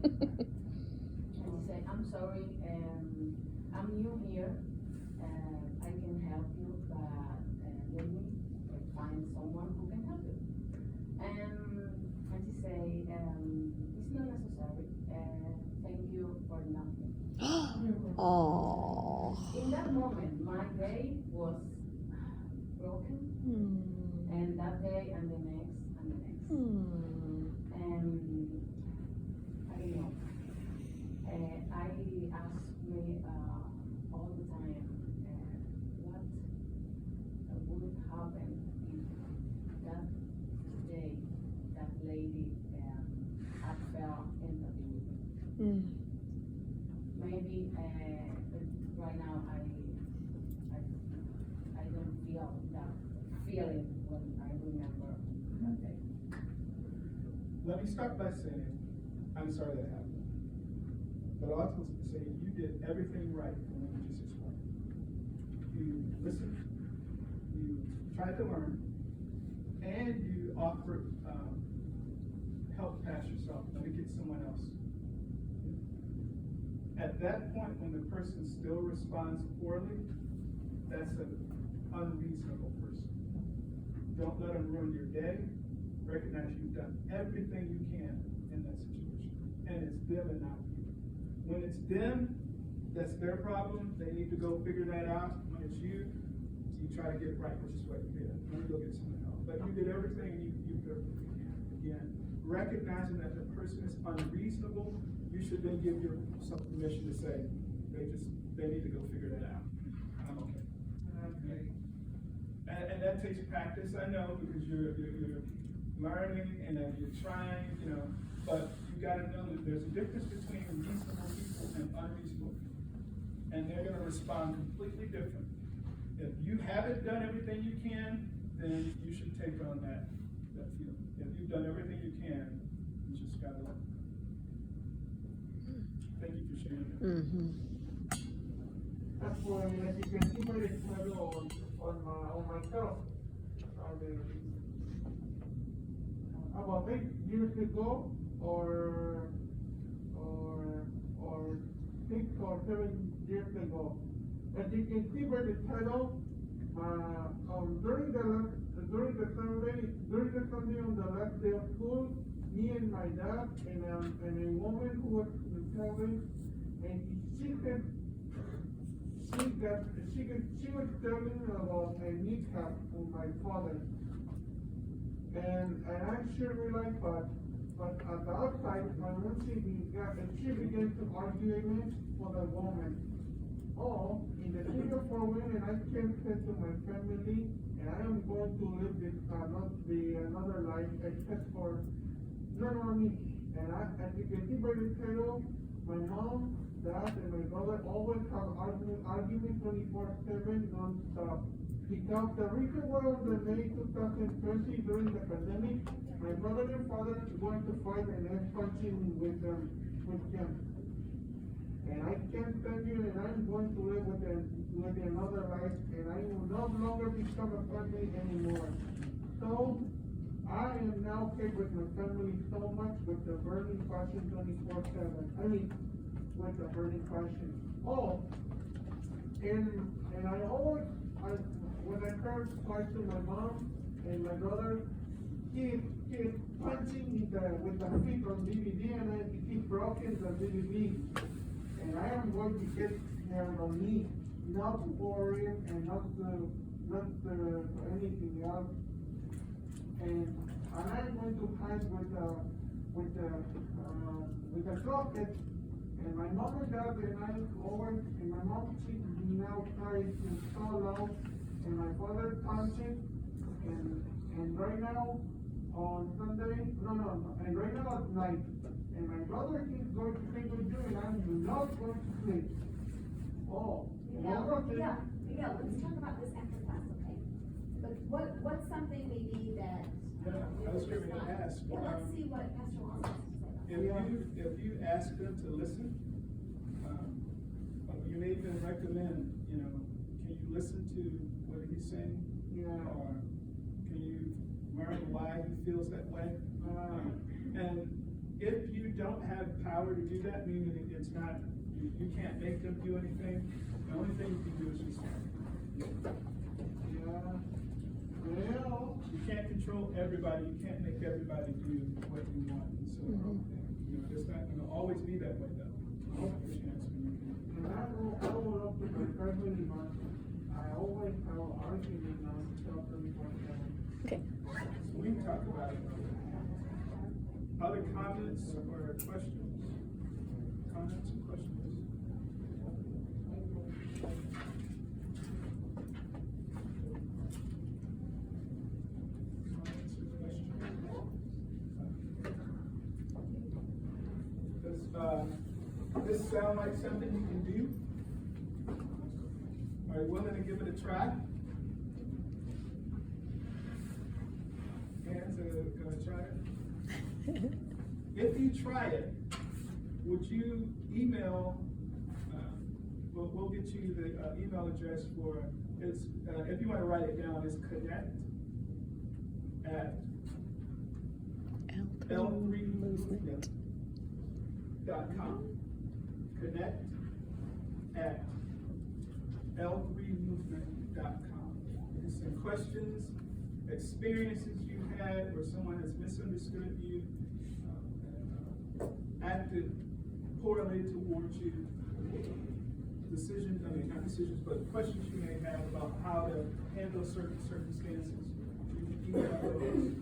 she said, I'm sorry, I'm new here. I can help you, but let me find someone who can help you. And she say, it's not necessary. Thank you for nothing. Oh. In that moment, my day was broken, and that day, and the next, and the next. And I don't know. I ask me all the time, what would happen if that day, that lady had felt empathy with me. Maybe right now I don't feel that feeling when I remember that day. Let me start by saying, I'm sorry that happened. But I'll also say you did everything right in what you just explained. You listened, you tried to learn, and you offered help past yourself. Let me get someone else. At that point, when the person still responds poorly, that's an unreasonable person. Don't let them ruin your day. Recognize you've done everything you can in that situation. And it's them and not you. When it's them, that's their problem. They need to go figure that out. When it's you try to get it right, which is what you did. Let me go get someone else. But you did everything and you did everything you can. Again, recognizing that the person is unreasonable, you should then give yourself permission to say, they need to go figure that out. I'm okay. Okay. And that takes practice, I know, because you're learning and you're trying, but you gotta know that there's a difference between reasonable people and unreasonable people. And they're gonna respond completely different. If you haven't done everything you can, then you should take on that feeling. If you've done everything you can, you just gotta learn. Thank you for sharing that. As for as you can see by the title on myself, about 8 years ago, or 6 or 7 years ago. As you can see by the title, during the Sunday on the last day of school, me and my dad and a woman who was traveling, and she was telling me about a kneecap for my father. And I sure realized, but at the outside, my mom, she began to argue against for the woman. Oh, in the city of Fort Wayne, and I came to my family, and I am going to live this, not the another life except for, no, me. And as you can see by the title, my mom, dad, and my brother always have arguments 24/7 non-stop. Because the reason why on the May 2020 during the pandemic, my brother and father went to fight and I'm punching with him. And I can't tell you, and I'm going to live with another life, and I will no longer become a family anymore. So, I am now okay with my family so much with the burning passion 24/7. I mean, with the burning passion. Oh, and I always, when I heard twice to my mom and my brother, he punching me with the feet on DVD, and he broken the DVD. And I am going to get there on me, not for him and not for anything else. And I'm going to hide with the closet. And my mom and dad and I always, and my mom, she now tries to stall out, and my father punches, and right now on Sunday, and right now at night, and my brother is going to sleep with you, and I'm not going to sleep. Oh, Yeah, let's talk about this after class, okay? But what's something maybe that? Yeah, I was going to ask. Yeah, let's see what Pastor Walls has to say about that. If you ask them to listen, you may even recommend, can you listen to what he's saying? Yeah. Or can you learn why he feels that way? And if you don't have power to do that, meaning it's not, you can't make them do anything, the only thing you can do is just. Yeah. Well. You can't control everybody, you can't make everybody do what you want. And so, it's not gonna always be that way though. You have a chance when you can. And I will up to my family, but I always have argument on stuff Okay. So we can talk about it. Other comments or questions? Comments or questions? Does this sound like something you can do? Are you willing to give it a try? Hands are gonna try it? If you try it, would you email, we'll get you the email address for, it's, if you want to write it down, it's connect at L3movement.com. Connect at L3movement.com. Some questions, experiences you've had where someone has misunderstood you, acted poorly towards you, not decisions, but questions you may have about how to handle certain circumstances. You can email those,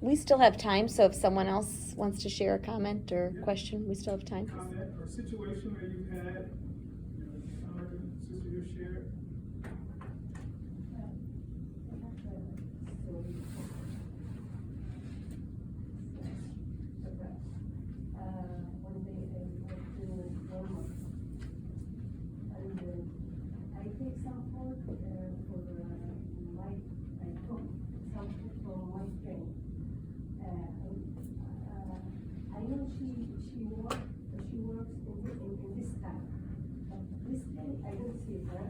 We still have time, so if someone else wants to share a comment or question, we still have time. comment or situation where you've had, sister, you share. One day I went to Walmart, and I take some food for my home, some food for my friend. I know she works in this time, but this day I don't see her.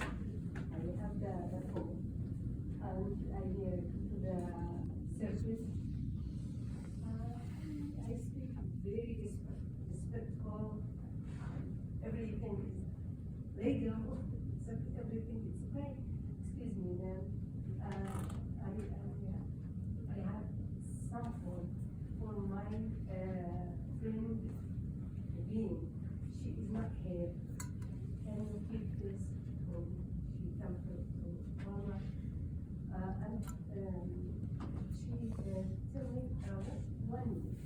1 minute.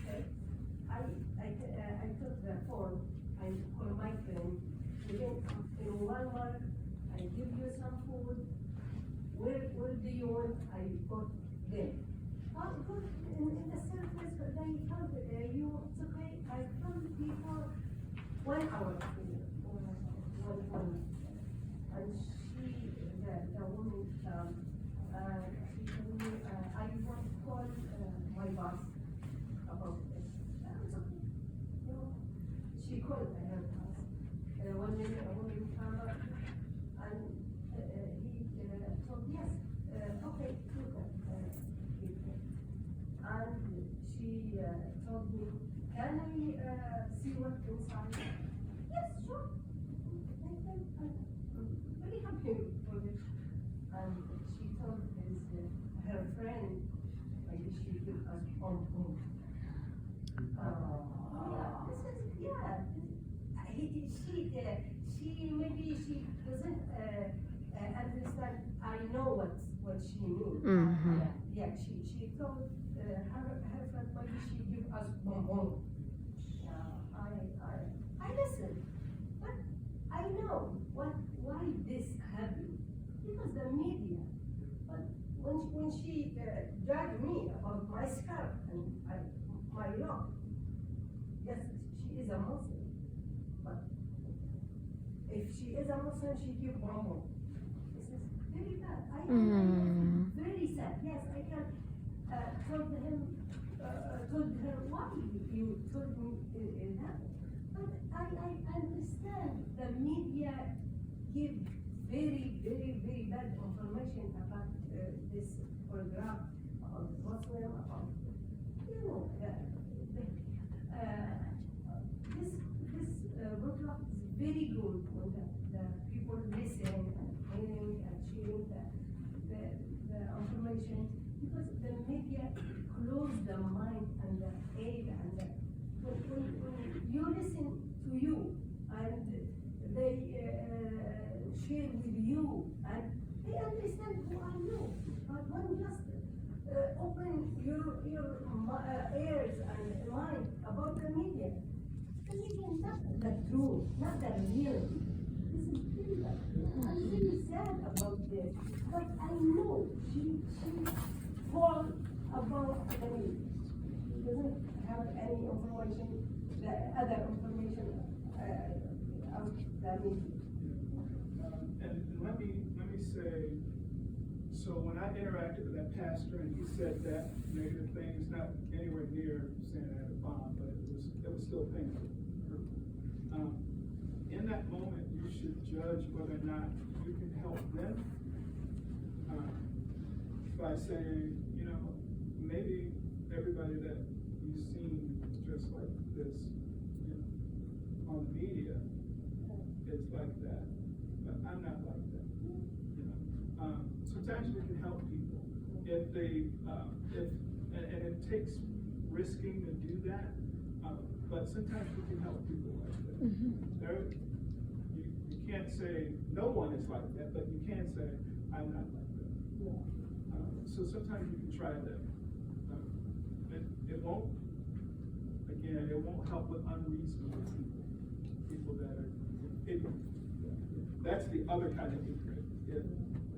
Okay? I took the phone, I call my friend, again, in Walmart, I give you some food, where do you want, I put there. Oh, good, in the surface, they told you, it's okay, I told people 1 hour, one, and she, the woman, she told me, I want to call, my boss about this. It's okay, you know, she called her boss, one minute, a woman come up, and, he, told, yes, okay, look at, and she, told me, can I, see what's inside? Yes, sure. I said, I'm very happy for this. And she told her friend, maybe she give us home. She maybe she doesn't, understand, I know what she means. Mhm. Yeah, she told, her friend, maybe she give us bonbon. I listen, but I know why this happened, because the media, but when she, judged me about my scarf and my law, yes, she is a Muslim, but if she is a Muslim, she give bonbon. This is very bad. I feel very sad. Yes, I can, told her why you told me that. But I understand the media give very, very, very bad information about this program, about Muslim, about, you know, this program is very good when the people listen and hearing and sharing the information, because the media close the mind and the head and the, when you listen to you and they share with you and they understand who are you, but when just open your ears and mind about the media is not the truth, not the reality. This is very bad. I'm very sad about this, but I know she falls about the media. She doesn't have any information, the other information out the media. And let me say, so when I interacted with that pastor and he said that negative things, not anywhere near saying I had a bomb, but it was still painful. In that moment, you should judge whether or not you can help them by saying, you know, maybe everybody that you've seen just like this, you know, on the media is like that, but I'm not like that. You know, sometimes we can help people if they, and it takes risking to do that. But sometimes we can help people like that. You can't say no one is like that, but you can say I'm not like that. So sometimes you can try that. It won't help with unreasonable people that are ignorant. That's the other kind of ignorant,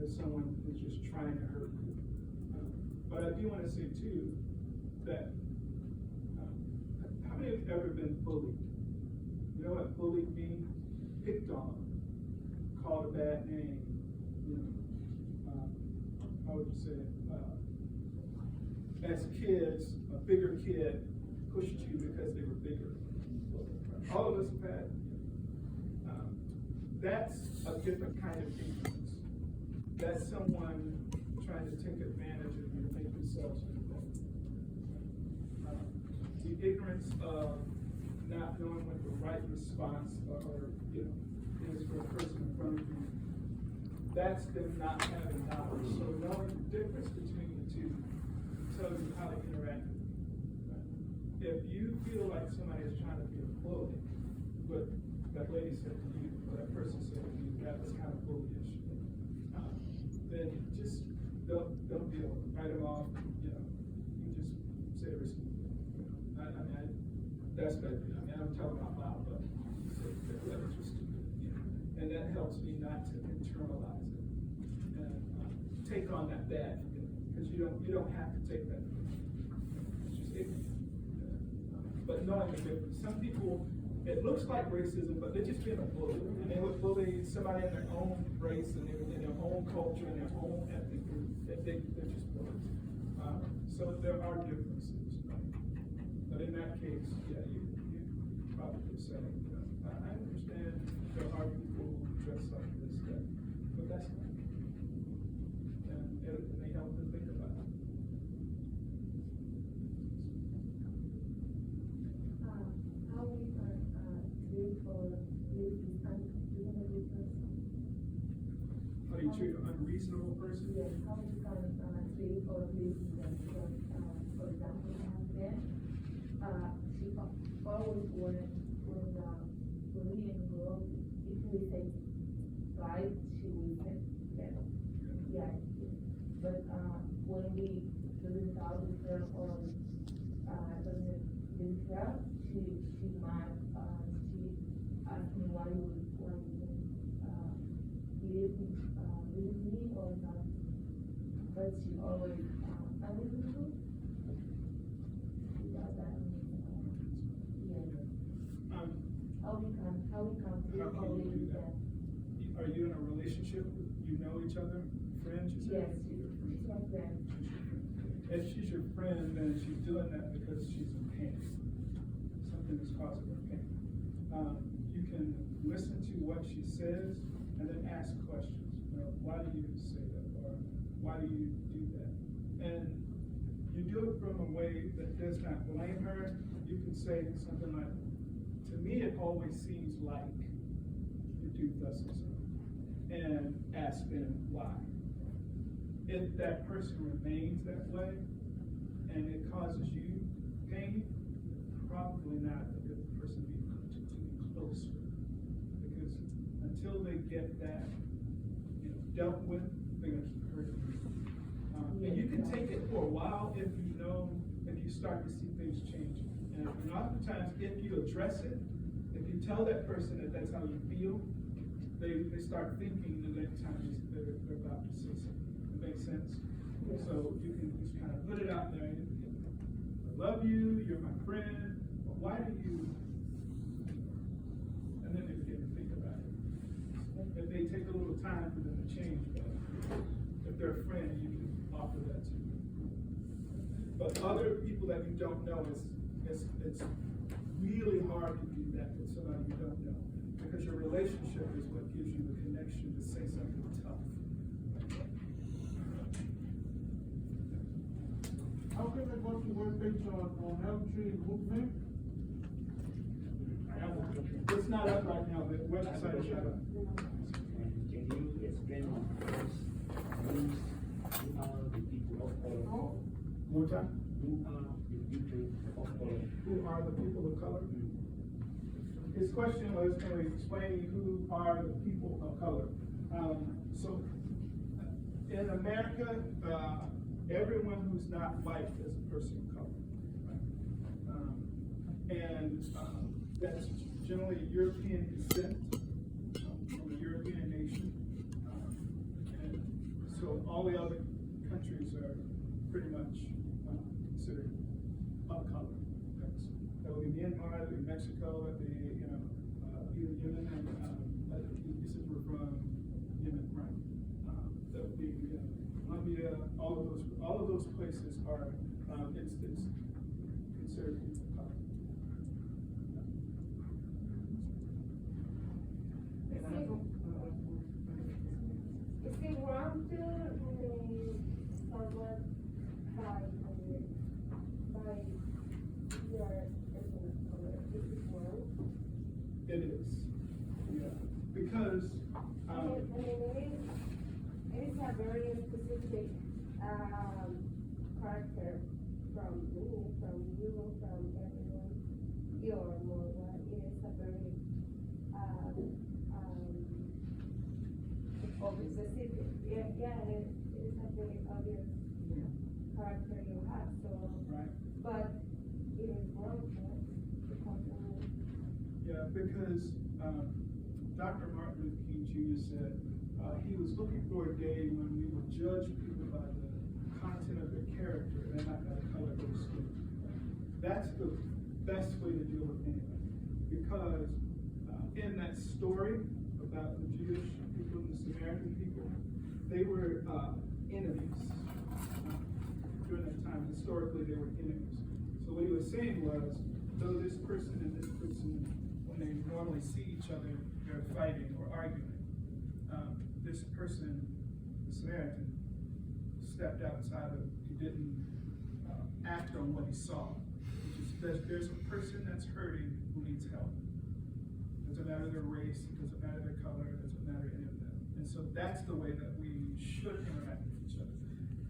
if someone is just trying to hurt you. But I do want to say too that how many have ever been bullied? You know what bullied means? Picked on, called a bad name, you know, how would you say it? As kids, a bigger kid pushed you because they were bigger. All of us have had. That's a different kind of ignorance. That's someone trying to take advantage of you to make themselves feel better. The ignorance of not knowing what the right response or you know is for a person in front of you. That's them not having knowledge. So knowing the difference between the two tells you how to interact with them. Right? If you feel like somebody is trying to be a bully, but that lady said to you, or that person said to you, that was kind of bullyish, then just don't deal with it. Write them off. You know, you just say it was, that's better, I'm talking about loud, but you say that letters were stupid, and that helps me not to internalize it, and take on that bad feeling, because you don't have to take that feeling. It's just ignorant. But knowing the difference, some people, it looks like racism, but they're just being a bully, and they would bully somebody in their own race, and in their own culture, and their own ethnic group, they're just bullies. So there are differences, right? But in that case, yeah, you probably could say, I understand there are people who dress like this, but that's not. And it may help to think about it. How we can treat or treat this unreasonable person? How do you treat an unreasonable person? Yes, how we can treat or treat them because, for example, my friend, she always wanted when we in girl, if we say right, she will say yes. Yeah. But when we doesn't talk with her or doesn't with her, she might she asked me why you leave me or not. But she always unreasonable. Yeah, that yeah. How we can How can you do that? Are you in a relationship? You know each other? Friends? You said? Yes, she's my friend. If she's your friend, then she's doing that because she's in pain. Something is causing her pain. You can listen to what she says and then ask questions. Why do you say that? Or why do you do that? And you do it from a way that does not blame her. You can say something like, to me, it always seems like you do thus and so. And ask them why. If that person remains that way and it causes you pain, probably not a good person to be close with. Because until they get that dealt with, they're going to keep hurting you. And you can take it for a while if you start to see things change. And oftentimes, if you address it, if you tell that person that that's how you feel, they start thinking the next time they're about to say something. It makes sense? Yeah. So you can just kind of put it out there. I love you, you're my friend, but why do you? And then they begin to think about it. It may take a little time for them to change, but if they're a friend, you can offer that to them. But other people that you don't know, it's really hard to do that with somebody you don't know. Because your relationship is what gives you the connection to say something tough. How can I go to webpage on L3 movement? It's not up right now, the website is not up. Can you explain first who are the people of color? More time? Who are the people of color? Who are the people of color? His question was, can we explain who are the people of color? So, in America, everyone who's not white is a person of color. Right? That's generally European descent from a European nation. And so all the other countries are pretty much considered of color. That would be Myanmar, that would be Mexico, that would be, either Yemen, and you said we're from Yemen, right? That would be Colombia, all of those places are, it's considered people of color. Is it wrong to name someone by your ethnic color? Is it wrong? It is, yeah, because, it is a very specific, character from me, from you, from everyone. You're more what it is a very, specific. Yeah, it is a very obvious character you have, so. right. But because Dr. Martin Luther King Jr. said he was looking for a day when we would judge people by the content of their character and not by the color of their skin. That's the best way to deal with anyone, because in that story about the Jewish people and the Samaritan people, they were enemies. During that time, historically, they were enemies. So what he was saying was, though this person and this person, when they normally see each other, they're fighting or arguing, this person, the Samaritan, stepped outside of, he didn't act on what he saw. Which is, there's a person that's hurting who needs help. Doesn't matter their race, it doesn't matter their color, it doesn't matter any of that. And so that's the way that we should interact with each other.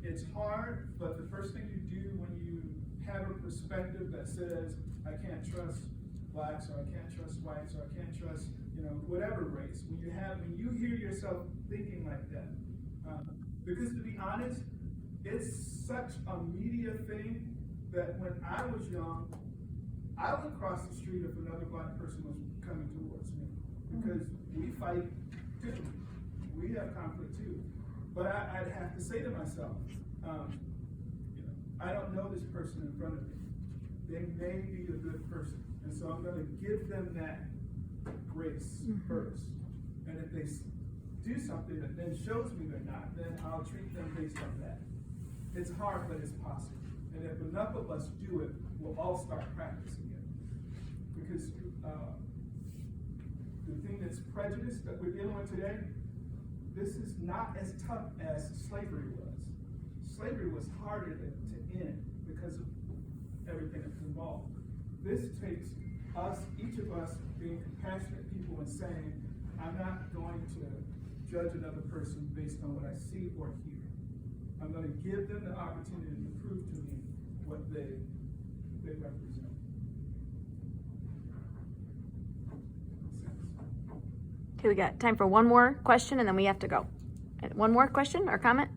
It's hard, but the first thing you do when you have a perspective that says, I can't trust blacks, or I can't trust whites, or I can't trust, whatever race, when you hear yourself thinking like that, because to be honest, it's such a media thing that when I was young, I would cross the street if another black person was coming towards me, because we fight too. We have conflict too. But I'd have to say to myself, I don't know this person in front of me. They may be a good person. And so I'm going to give them that grace first. And if they do something that then shows me they're not, then I'll treat them based on that. It's hard, but it's possible. And if enough of us do it, we'll all start practicing it. Because the thing that's prejudice that we're dealing with today, this is not as tough as slavery was. Slavery was harder to end because of everything that's involved. This takes us, each of us, being compassionate people and saying, I'm not going to judge another person based on what I see or hear. I'm going to give them the opportunity to prove to me what they represent. Okay, we got time for one more question and then we have to go. One more question or comment?